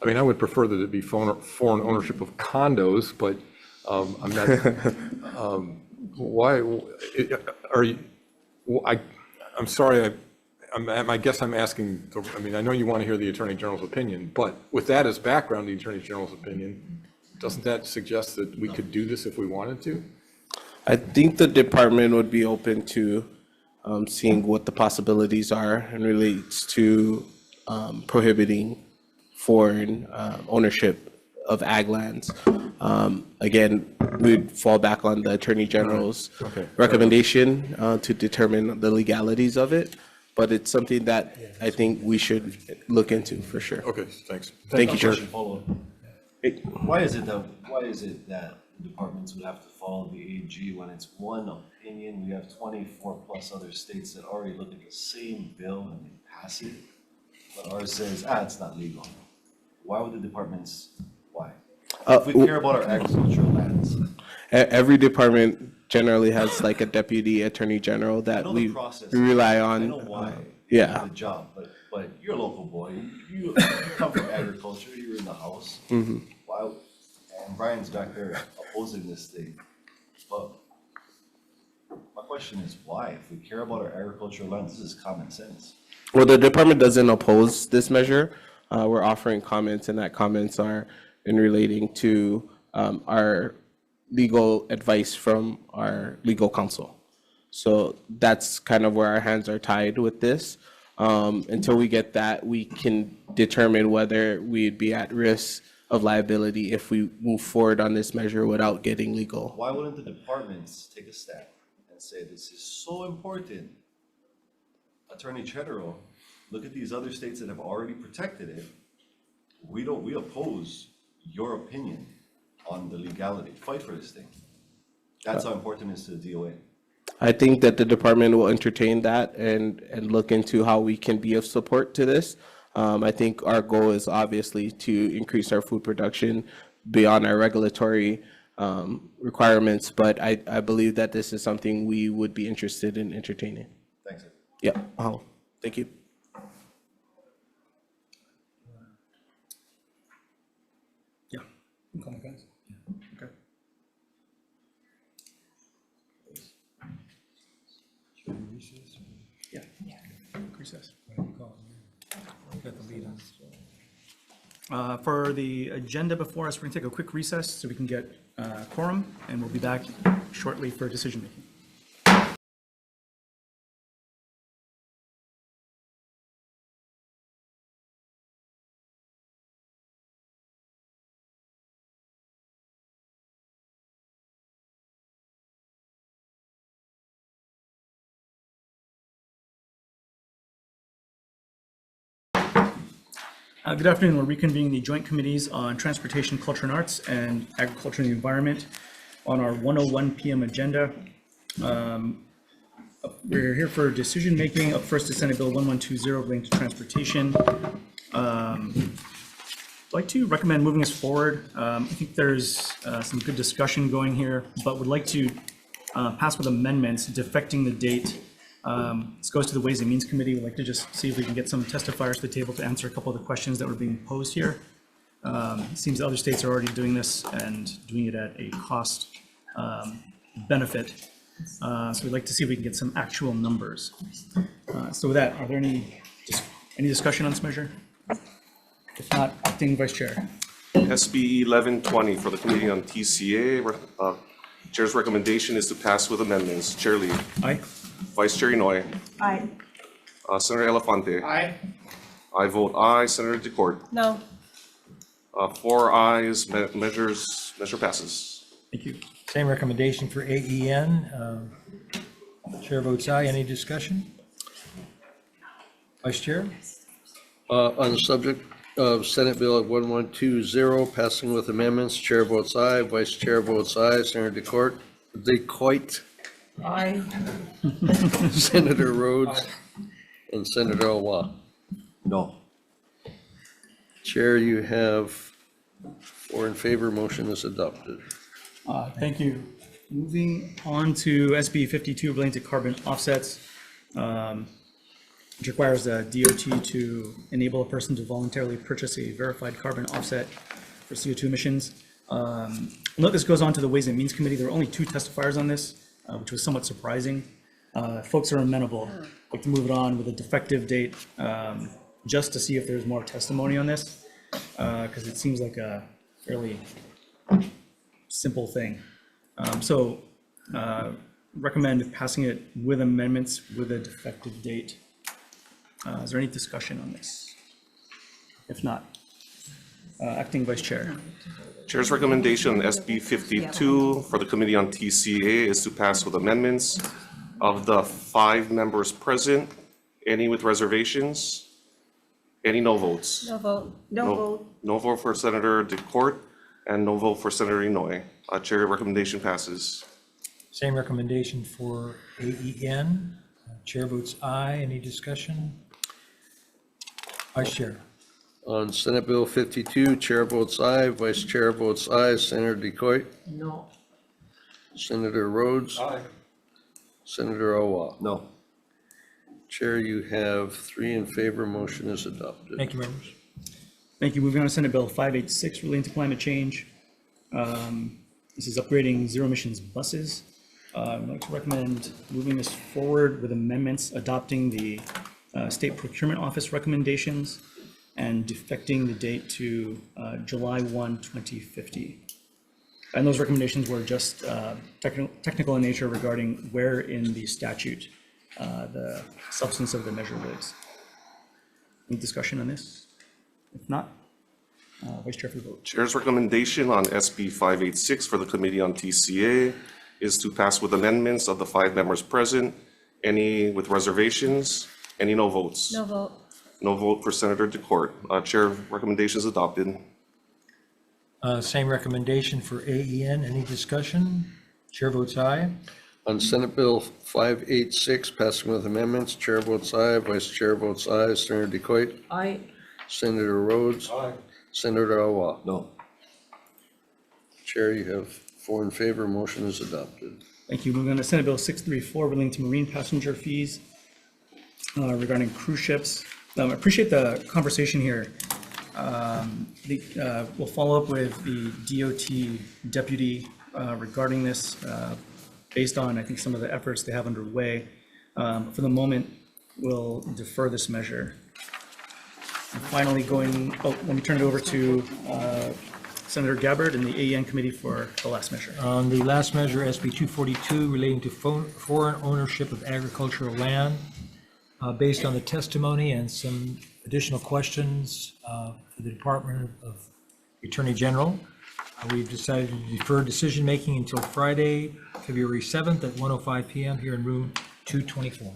I mean, I would prefer that it be foreign ownership of condos, but I'm not, why, are you, I'm sorry, I guess I'm asking, I mean, I know you want to hear the Attorney General's opinion, but with that as background, the Attorney General's opinion, doesn't that suggest that we could do this if we wanted to? I think the department would be open to seeing what the possibilities are and relates to prohibiting foreign ownership of ag lands. Again, we'd fall back on the Attorney General's recommendation to determine the legalities of it, but it's something that I think we should look into for sure. Okay, thanks. Thank you, Chair. Why is it that departments would have to follow the AG when it's one opinion? We have 24 plus other states that already look at the same bill and they pass it, but ours says, it's not legal. Why would the departments, why? If we care about our agricultural lands. Every department generally has like a deputy attorney general that we rely on. I know why. Yeah. The job, but you're a local boy. You come from agriculture. You're in the house. Why? And Brian's back there opposing this thing. But my question is why? If we care about our agricultural land, this is common sense. Well, the department doesn't oppose this measure. We're offering comments, and that comments are in relating to our legal advice from our legal counsel. So that's kind of where our hands are tied with this. Until we get that, we can determine whether we'd be at risk of liability if we move forward on this measure without getting legal. Why wouldn't the departments take a step and say, this is so important? Attorney General, look at these other states that have already protected it. We oppose your opinion on the legality. Fight for this thing. That's how important it is to the DOA. I think that the department will entertain that and look into how we can be of support to this. I think our goal is obviously to increase our food production beyond our regulatory requirements, but I believe that this is something we would be interested in entertaining. Thanks, sir. Yeah, thank you. Yeah. Call my guys. Okay. Yeah. Recess. For the agenda before us, we're going to take a quick recess so we can get quorum, and we'll be back shortly for decision making. Good afternoon. We're reconvening the joint committees on Transportation, Culture and Arts, and Agriculture and the Environment on our 1:01 p.m. agenda. We're here for decision-making. Up first is Senate Bill 1120 relating to transportation. I'd like to recommend moving this forward. I think there's some good discussion going here, but would like to pass with amendments defecting the date. This goes to the Ways and Means Committee. We'd like to just see if we can get some testifiers to the table to answer a couple of the questions that were being posed here. It seems other states are already doing this and doing it at a cost benefit. So we'd like to see if we can get some actual numbers. So with that, are there any discussion on this measure? If not, acting Vice Chair. SB 1120 for the Committee on TCA. Chair's recommendation is to pass with amendments. Chair Lee. Aye. Vice Chair Inoue. Aye. Senator Elefante. Aye. I vote aye. Senator DeCourt. No. 4 ayes, measure passes. Thank you. Same recommendation for AEN. Chair votes aye. Any discussion? Vice Chair? On the subject of Senate Bill 1120, passing with amendments, Chair votes aye, Vice Chair votes aye, Senator DeCoit, Aye. Senator Rhodes, and Senator Awa. No. Chair, you have 4 in favor, motion is adopted. Thank you. Moving on to SB 52 relating to carbon offsets, which requires the DOT to enable a person to voluntarily purchase a verified carbon offset for CO2 emissions. Note this goes on to the Ways and Means Committee. There were only 2 testifiers on this, which was somewhat surprising. Folks are amenable. I'd like to move it on with a defective date just to see if there's more testimony on this, because it seems like a fairly simple thing. So recommend passing it with amendments with a defective date. Is there any discussion on this? If not, acting Vice Chair. Chair's recommendation on SB 52 for the Committee on TCA is to pass with amendments. Of the 5 members present, any with reservations? Any no votes? No vote. No vote. No vote for Senator DeCourt and no vote for Senator Inoue. Chair recommendation passes. Same recommendation for AEN. Chair votes aye. Any discussion? Vice Chair. On Senate Bill 52, Chair votes aye, Vice Chair votes aye, Senator DeCoit, No. Senator Rhodes. Aye. Senator Awa. No. Chair, you have 3 in favor, motion is adopted. Thank you, members. Thank you. Moving on to Senate Bill 586 relating to climate change. This is upgrading zero emissions buses. I'd like to recommend moving this forward with amendments adopting the State Procurement Office recommendations and defecting the date to July 1, 2050. And those recommendations were just technical in nature regarding where in the statute the substance of the measure lives. Any discussion on this? If not, Vice Chair for the vote. Chair's recommendation on SB 586 for the Committee on TCA is to pass with amendments of the 5 members present. Any with reservations? Any no votes? No vote. No vote for Senator DeCourt. Chair recommendation is adopted. Same recommendation for AEN. Any discussion? Chair votes aye. On Senate Bill 586, passing with amendments, Chair votes aye, Vice Chair votes aye, Senator DeCoit, Aye. Senator Rhodes. Aye. Senator Awa. No. Chair, you have 4 in favor, motion is adopted. Thank you. Moving on to Senate Bill 634 relating to marine passenger fees regarding cruise ships. I appreciate the conversation here. We'll follow up with the DOT deputy regarding this based on, I think, some of the efforts they have underway. For the moment, we'll defer this measure. And finally, let me turn it over to Senator Gabbard and the AEN committee for the last measure. On the last measure, SB 242, relating to foreign ownership of agricultural land, based on the testimony and some additional questions for the Department of Attorney General, we've decided to defer decision-making until Friday, February 7th at 1:05 p.m. here in room 224.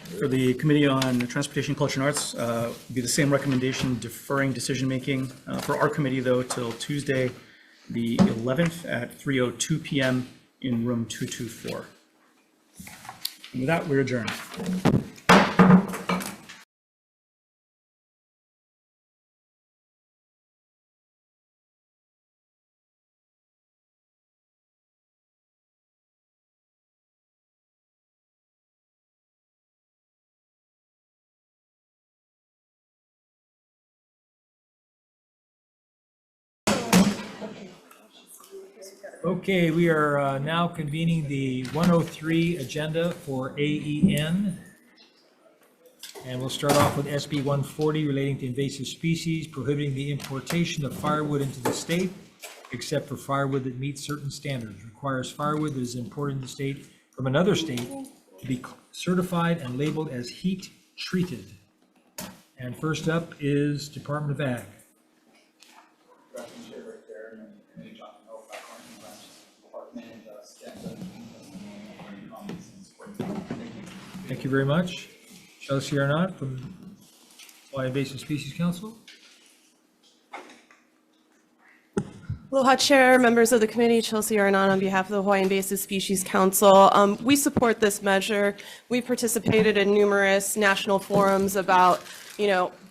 For the Committee on Transportation, Culture, and Arts, be the same recommendation, deferring decision-making. For our committee, though, till Tuesday, the 11th at 3:02 PM in room 224. And with that, we're adjourned. Okay, we are now convening the 103 agenda for AEN. And we'll start off with SB 140 relating to invasive species, prohibiting the importation of firewood into the state, except for firewood that meets certain standards. Requires firewood that is imported into the state from another state to be certified and labeled as heat treated. And first up is Department of Ag. Thank you very much. Chelsea Arnott from Hawaii Invasive Species Council. Aloha Chair, members of the committee, Chelsea Arnott on behalf of the Hawaii Invasive Species Council. We support this measure. We participated in numerous national forums about,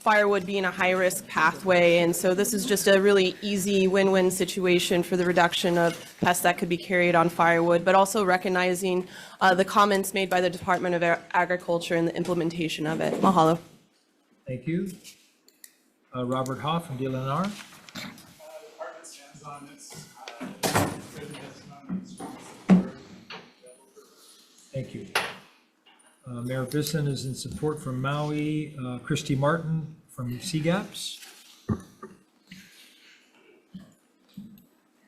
firewood being a high-risk pathway, and so this is just a really easy win-win situation for the reduction of pests that could be carried on firewood, but also recognizing the comments made by the Department of Agriculture and the implementation of it. Mahalo. Thank you. Robert Hoff from DLNR. Thank you. Mayor Bisson is in support from Maui. Christy Martin from CGAPS.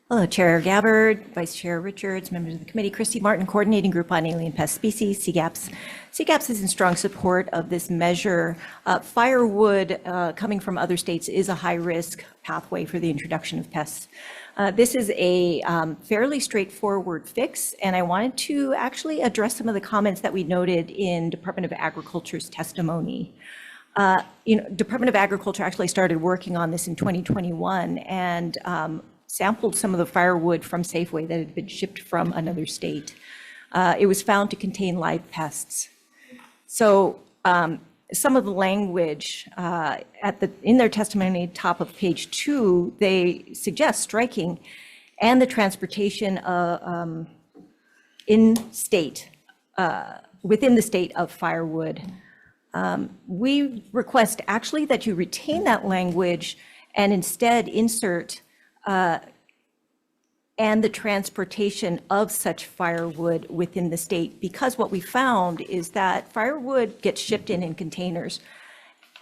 Hello, Chair Gabbard, Vice Chair Richards, members of the committee. Christy Martin, Coordinating Group on Alien Pest Species, CGAPS. CGAPS is in strong support of this measure. Firewood coming from other states is a high-risk pathway for the introduction of pests. This is a fairly straightforward fix, and I wanted to actually address some of the comments that we noted in Department of Agriculture's testimony. Department of Agriculture actually started working on this in 2021 and sampled some of the firewood from Safeway that had been shipped from another state. It was found to contain live pests. So some of the language in their testimony, top of page 2, they suggest striking and the transportation within the state of firewood. We request actually that you retain that language and instead insert and the transportation of such firewood within the state, because what we found is that firewood gets shipped in containers,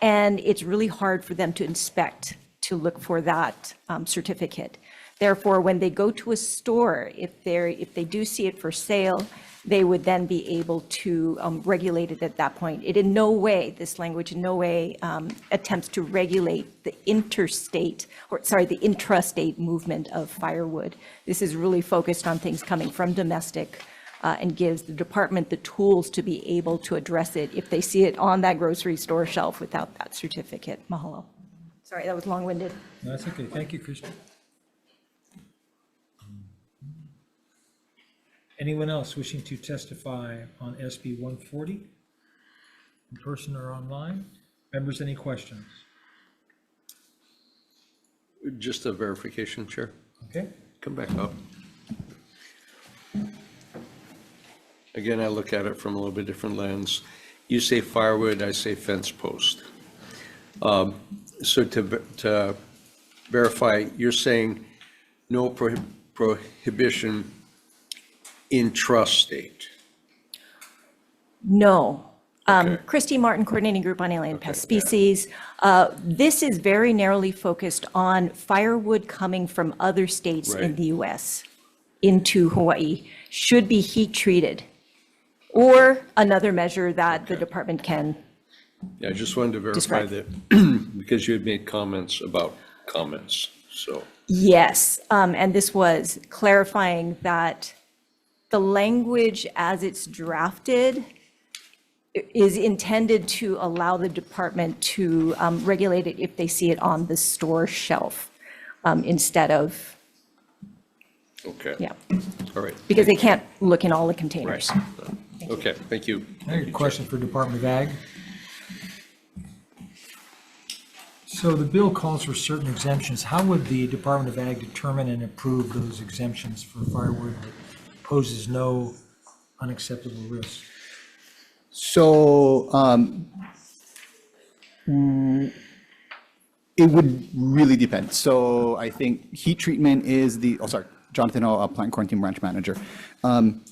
and it's really hard for them to inspect to look for that certificate. Therefore, when they go to a store, if they do see it for sale, they would then be able to regulate it at that point. It in no way, this language in no way attempts to regulate the intrastate movement of firewood. This is really focused on things coming from domestic and gives the department the tools to be able to address it if they see it on that grocery store shelf without that certificate. Mahalo. Sorry, that was long-winded. No, that's okay. Thank you, Christy. Anyone else wishing to testify on SB 140, in person or online? Members, any questions? Just a verification, Chair. Okay. Come back up. Again, I look at it from a little bit different lens. You say firewood, I say fence post. So to verify, you're saying no prohibition intrastate? No. Christy Martin, Coordinating Group on Alien Pest Species. This is very narrowly focused on firewood coming from other states in the U.S. into Hawaii, should be heat treated, or another measure that the department can. Yeah, I just wanted to verify that because you had made comments about comments, so. Yes, and this was clarifying that the language as it's drafted is intended to allow the department to regulate it if they see it on the store shelf instead of, Okay. yeah, All right. because they can't look in all the containers. Right. Okay, thank you. I have a question for Department of Ag. So the bill calls for certain exemptions. How would the Department of Ag determine and approve those exemptions for firewood that poses no unacceptable risk? So it would really depend. So I think heat treatment is Jonathan Hall, Plant Quarantine Branch Manager.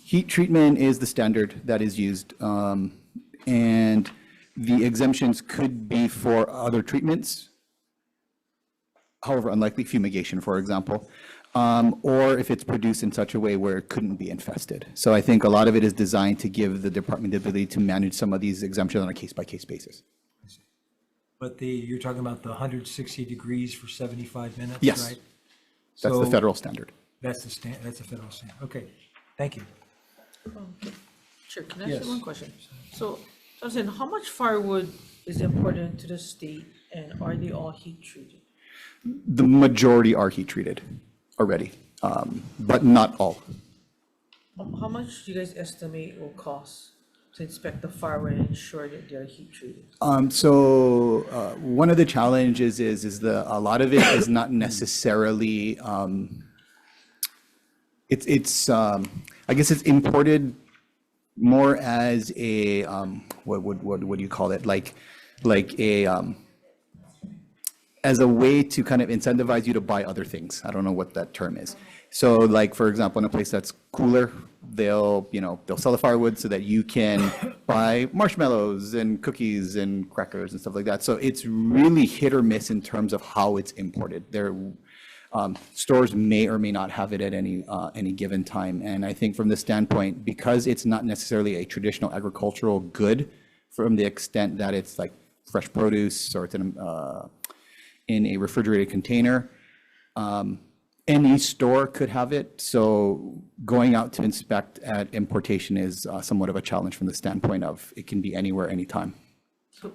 Heat treatment is the standard that is used, and the exemptions could be for other treatments, however unlikely, fumigation, for example, or if it's produced in such a way where it couldn't be infested. So I think a lot of it is designed to give the department the ability to manage some of these exemptions on a case-by-case basis. But you're talking about the 160 degrees for 75 minutes, Yes. right? That's the So federal standard. That's the federal standard. Okay, thank you. Sure, can I ask Yes. you one question? So, Jonathan, how much firewood is imported into the state, and are they all heat treated? The majority are heat treated already, but not all. How much do you guys estimate will cost to inspect the firewood and ensure that they're heat treated? One of the challenges is a lot of it is not necessarily, I guess it's imported more as a, what do you call it? Like as a way to kind of incentivize you to buy other things. I don't know what that term is. So like, for example, in a place that's cooler, they'll sell the firewood so that you can buy marshmallows and cookies and crackers and stuff like that. So it's really hit or miss in terms of how it's imported. Stores may or may not have it at any given time. And I think from this standpoint, because it's not necessarily a traditional agricultural good, from the extent that it's like fresh produce or it's in a refrigerated container, any store could have it. So going out to inspect at importation is somewhat of a challenge from the standpoint of it can be anywhere, anytime.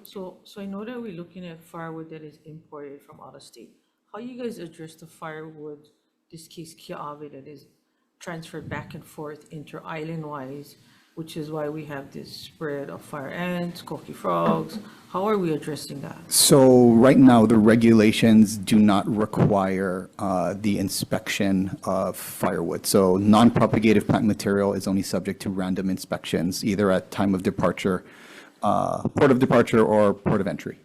So I know that we're looking at firewood that is imported from out of state. How you guys address the firewood, this case Kiawe, that is transferred back and forth inter-island-wise, which is why we have this spread of fire ants, coqui frogs. How are we addressing that? So right now, the regulations do not require the inspection of firewood. So non-propagative plant material is only subject to random inspections, either at time of departure, port of departure, or port of entry.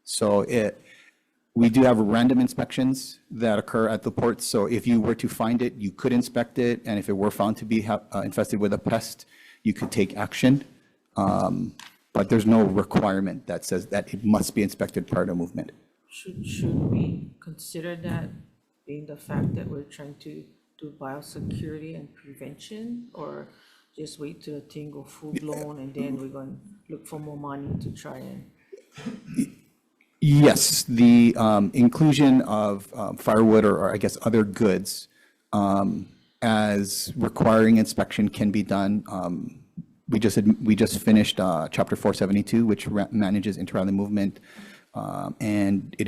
So we do have random inspections that occur at the port. So if you were to find it, you could inspect it. And if it were found to be infested with a pest, you could take action. But there's no requirement that says that it must be inspected prior to movement. Should we consider that, being the fact that we're trying to do biosecurity and prevention, or just wait till the thing go full blown and then we're going to look for more money to try and? Yes, the inclusion of firewood or I guess other goods as requiring inspection can be done. We just finished Chapter 472, which manages inter-island movement, and it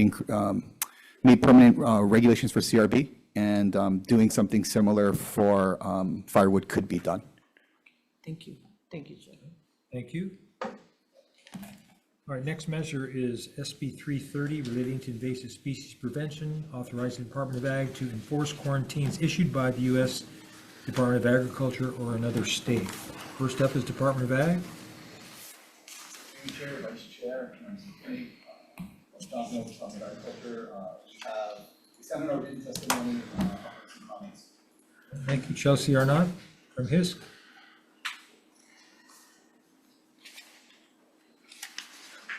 made permanent regulations for CRB, and doing something similar for firewood could be done. Thank you. Thank you, Chair. Thank you. All right, next measure is SB 330 relating to invasive species prevention, authorizing the Department of Ag to enforce quarantines issued by the U.S. Department of Agriculture or another state. First up is Department of Ag. Chair, Vice Chair, members of the committee, Johnson, Department of Agriculture, we sent in our written testimony, some comments. Thank you. Chelsea Arnott from HISC.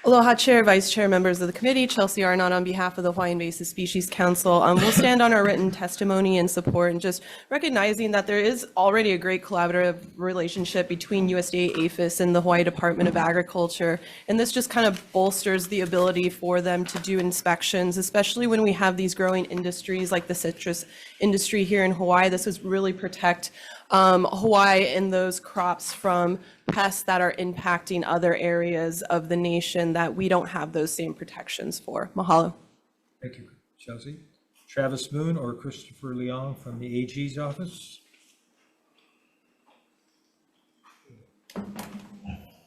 Aloha Chair, Vice Chair, members of the committee, Chelsea Arnott on behalf of the Hawaiian Invasive Species Council. We'll stand on our written testimony and support, and just recognizing that there is already a great collaborative relationship between USDA APHIS and the Hawaii Department of Agriculture. And this just kind of bolsters the ability for them to do inspections, especially when we have these growing industries like the citrus industry here in Hawaii. This would really protect Hawaii and those crops from pests that are impacting other areas of the nation that we don't have those same protections for. Mahalo. Thank you, Chelsea. Travis Moon or Christopher Leong from the AG's office?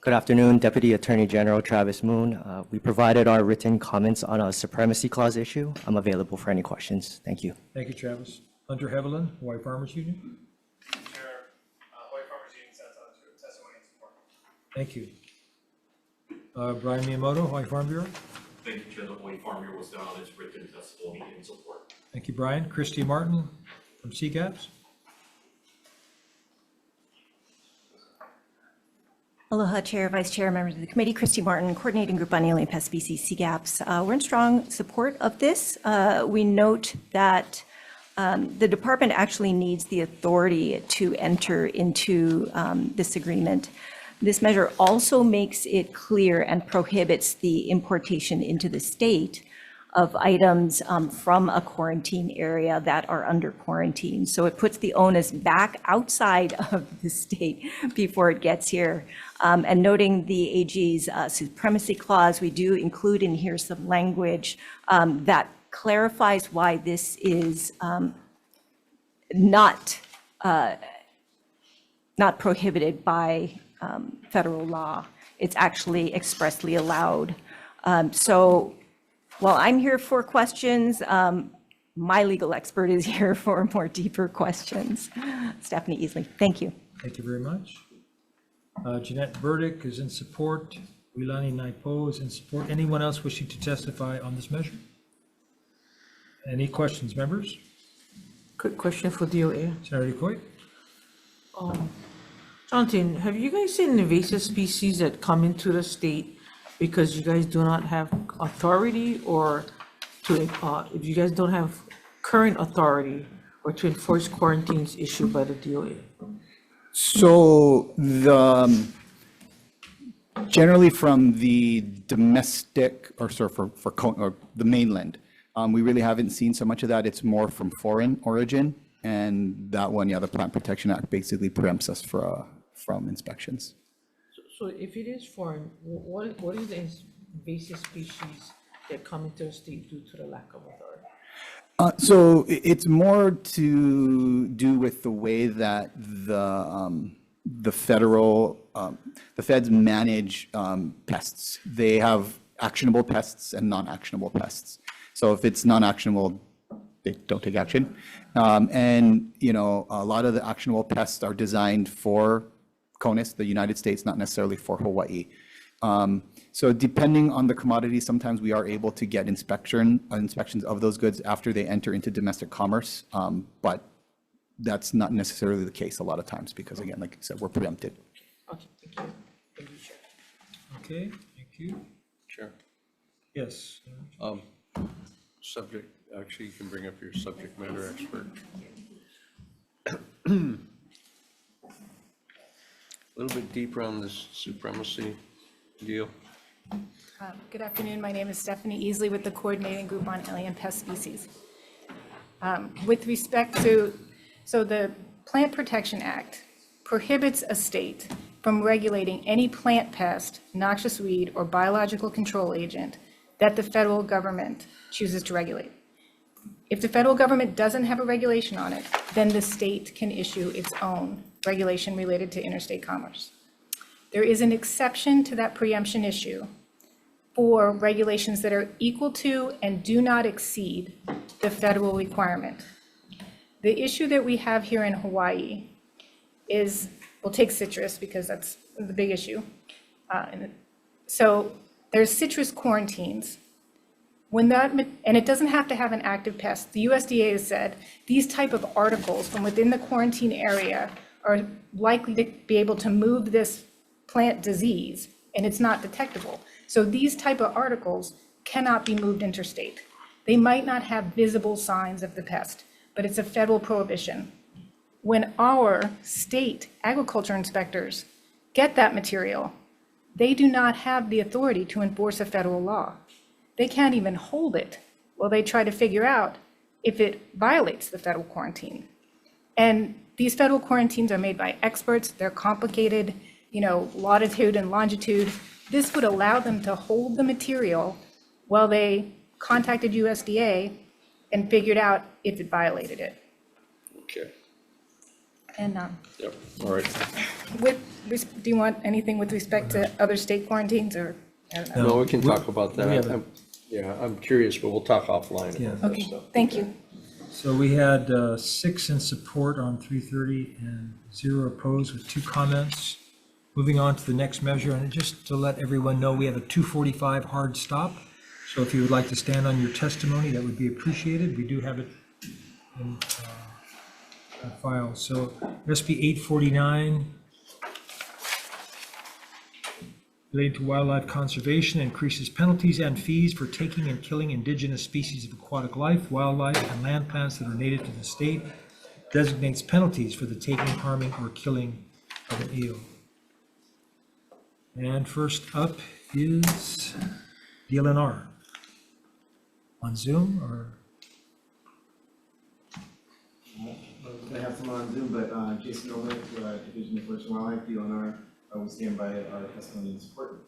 Good afternoon, Deputy Attorney General Travis Moon. We provided our written comments on a supremacy clause issue. I'm available for any questions. Thank you. Thank you, Travis. Hunter Hevelin, Hawaii Farmers Union? Chair, Hawaii Farmers Union sets out testimony and support. Thank you. Brian Miyamoto, Hawaii Farm Bureau? Thank you, Chair. The Hawaii Farm Bureau was down on its written testimony in support. Thank you, Brian. Christy Martin from CGAPS? Aloha, Chair, Vice Chair, members of the committee. Christy Martin, Coordinating Group on Alien Pest Species, CGAPS. We're in strong support of this. We note that the department actually needs the authority to enter into this agreement. This measure also makes it clear and prohibits the importation into the state of items from a quarantine area that are under quarantine. So it puts the onus back outside of the state before it gets here. And noting the AG's supremacy clause, we do include in here some language that clarifies why this is not prohibited by federal law. It's actually expressly allowed. So while I'm here for questions, my legal expert is here for more deeper questions. Stephanie Easley, thank you. Thank you very much. Jeanette Burdick is in support. Wilani Naipo is in support. Anyone else wishing to testify on this measure? Any questions, members? Quick question for DOA. Senator Coit? Jonathan, have you guys seen invasive species that come into the state because you guys do not have authority, or to, if you guys don't have current authority or to enforce quarantines issued by the DOA? So generally from the domestic, or sorry, or the mainland, we really haven't seen so much of that. It's more from foreign origin, and that one, yeah, the Plant Protection Act basically preempts us from inspections. So if it is foreign, what is the invasive species that come into the state due to the lack of authority? So it's more to do with the way that the feds manage pests. They have actionable pests and non-actionable pests. So if it's non-actionable, they don't take action. And, you know, a lot of the actionable pests are designed for CONUS, the United States, not necessarily for Hawaii. So depending on the commodity, sometimes we are able to get inspections of those goods after they enter into domestic commerce. But that's not necessarily the case a lot of times because, again, like I said, we're preempted. Okay, thank you. Thank you, Chair. Okay, thank you. Chair. Yes. Subject, actually, you can bring up your subject matter expert. A little bit deeper on this supremacy deal. Good afternoon. My name is Stephanie Easley with the Coordinating Group on Alien Pest Species. With respect to, so the Plant Protection Act prohibits a state from regulating any plant pest, noxious weed, or biological control agent that the federal government chooses to regulate. If the federal government doesn't have a regulation on it, then the state can issue its own regulation related to interstate commerce. There is an exception to that preemption issue for regulations that are equal to and do not exceed the federal requirement. The issue that we have here in Hawaii is, we'll take citrus because that's the big issue. So there's citrus quarantines. When that, and it doesn't have to have an active pest. The USDA has said these type of articles from within the quarantine area are likely to be able to move this plant disease, and it's not detectable. So these type of articles cannot be moved interstate. They might not have visible signs of the pest, but it's a federal prohibition. When our state agriculture inspectors get that material, they do not have the authority to enforce a federal law. They can't even hold it while they try to figure out if it violates the federal quarantine. And these federal quarantines are made by experts. They're complicated, latitude and longitude. This would allow them to hold the material while they contacted USDA and figured out if it violated it. Okay, And yep, all right. do you want anything with respect to other state quarantines or? I don't know. No, we can talk about We have that. Yeah, I'm curious, but we'll talk offline Yeah. about that Okay, stuff. thank you. So we had 6 in support on 330 and 0 opposed with 2 comments. Moving on to the next measure, and just to let everyone know, we have a 2:45 hard stop. So if you would like to stand on your testimony, that would be appreciated. We do have it in file. So SB 849, related to wildlife conservation, increases penalties and fees for taking and killing indigenous species of aquatic life, wildlife, and land plants that are native to the state, designates penalties for the taking, harming, or killing of an eel. And first up is DLNR. On Zoom, or? I have some on Zoom, but Jason Olin, Division of Forest and Wildlife, DLNR, we stand by our testimony and support.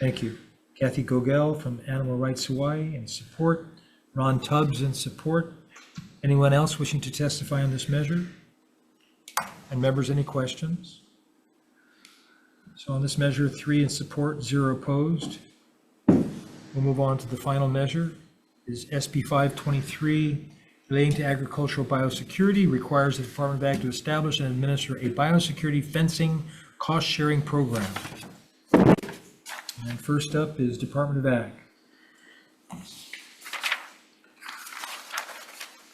Thank you. Kathy Gogel from Animal Rights Hawaii in support. Ron Tubbs in support. Anyone else wishing to testify on this measure? And members, any questions? So on this measure, 3 in support, 0 opposed. We'll move on to the final measure. Is SB 523, relating to agricultural biosecurity, requires the Department of Ag to establish and administer a biosecurity fencing cost-sharing program. And first up is Department of Ag.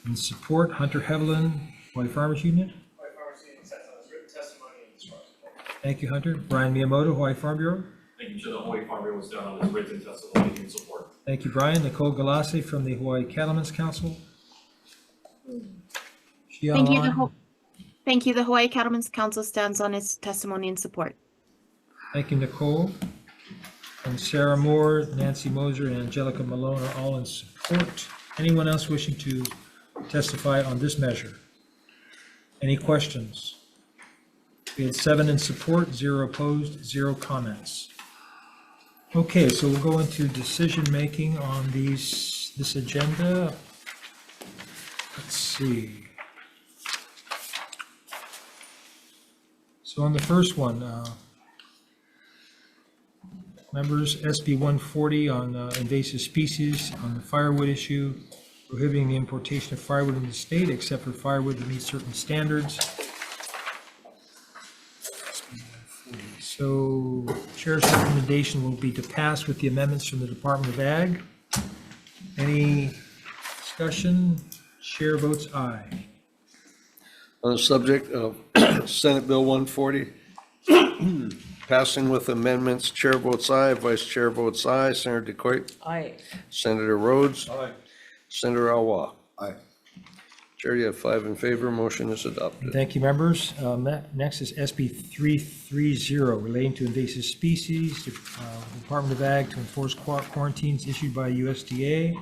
In support, Hunter Hevelin, Hawaii Farmers Union. Thank you, Hunter. Brian Miyamoto, Hawaii Farm Bureau. Thank you, Chair. The Hawaii Farm Bureau was done on his written testimony in support. Thank you, Brian. Nicole Galassi from the Hawaii Cattlemen's Council. She Thank you. online? Thank you. The Hawaii Cattlemen's Council stands on its testimony in support. Thank you, Nicole. And Sarah Moore, Nancy Moser, and Angelica Malone are all in support. Anyone else wishing to testify on this measure? Any questions? We had 7 in support, 0 opposed, 0 comments. Okay, so we'll go into decision-making on this agenda. Let's see. So on the first one, members, SB 140 on invasive species, on the firewood issue, prohibiting the importation of firewood in the state except for firewood that meets certain standards. So Chair's recommendation will be to pass with the amendments from the Department of Ag. Any discussion? Chair votes aye. On the subject of Senate Bill 140, passing with amendments, Chair votes aye, Vice Chair votes aye, Senator DeCoite. Aye. Senator Rhodes. Aye. Senator Alwa. Aye. Chair, you have 5 in favor, motion is adopted. Thank you, members. Next is SB 330, relating to invasive species, Department of Ag to enforce quarantines issued by USDA.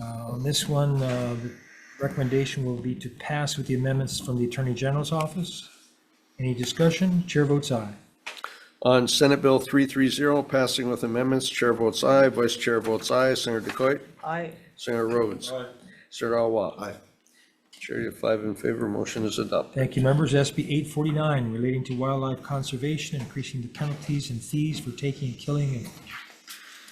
On this one, the recommendation will be to pass with the amendments from the Attorney General's office. Any discussion? Chair votes aye. On Senate Bill 330, passing with amendments, Chair votes aye, Vice Chair votes aye, Senator DeCoite. Aye. Senator Rhodes. Aye. Senator Alwa. Aye. Chair, you have 5 in favor, motion is adopted. Thank you, members. SB 849, relating to wildlife conservation, increasing the penalties and fees for taking and killing of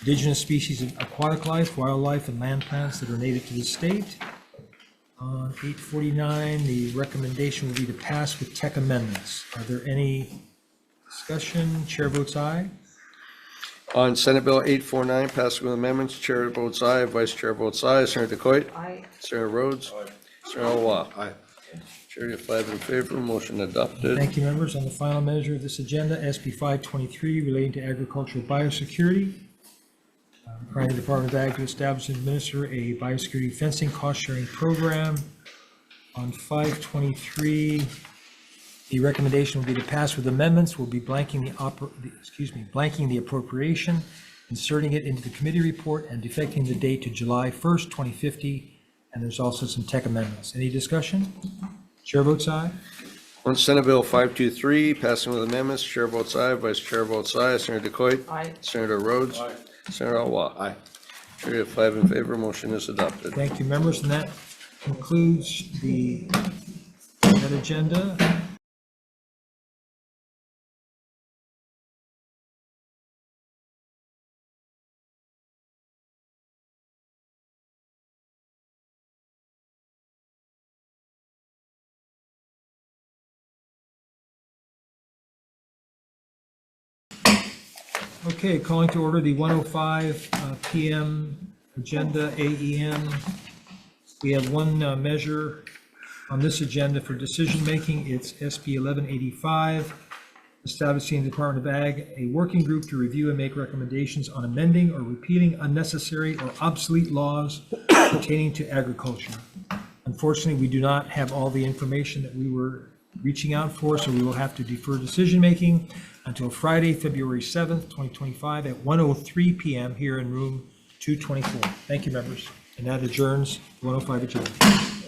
indigenous species of aquatic life, wildlife, and land plants that are native to the state. On 849, the recommendation will be to pass with tech amendments. Are there any discussion? Chair votes aye. On Senate Bill 849, passing with amendments, Chair votes aye, Vice Chair votes aye, Senator DeCoite. Aye. Senator Rhodes. Aye. Senator Alwa. Aye. Chair, you have 5 in favor, motion adopted. Thank you, members. On the final measure of this agenda, SB 523, relating to agricultural biosecurity, requiring the Department of Ag to establish and administer a biosecurity fencing cost-sharing program. On 523, the recommendation will be to pass with amendments. We'll be blanking the appropriation, inserting it into the committee report, and defecting the date to July 1st, 2050. And there's also some tech amendments. Any discussion? Chair votes aye. On Senate Bill 523, passing with amendments, Chair votes aye, Vice Chair votes aye. Senator Decoit? Aye. Senator Rhodes? Senator Alwal? Aye. Carried at 5 in favor, motion is adopted. Thank you, members, and that concludes that agenda. Okay, calling to order the 1:05 PM agenda, AEN. We have one measure on this agenda for decision-making. It's SB 1185, establishing the Department of Ag a working group to review and make recommendations on amending or repealing unnecessary or obsolete laws pertaining to agriculture. Unfortunately, we do not have all the information that we were reaching out for, so we will have to defer decision-making until Friday, February 7th, 2025 at 1:03 PM here in room 224. Thank you, members. And that adjourns the 105 agenda.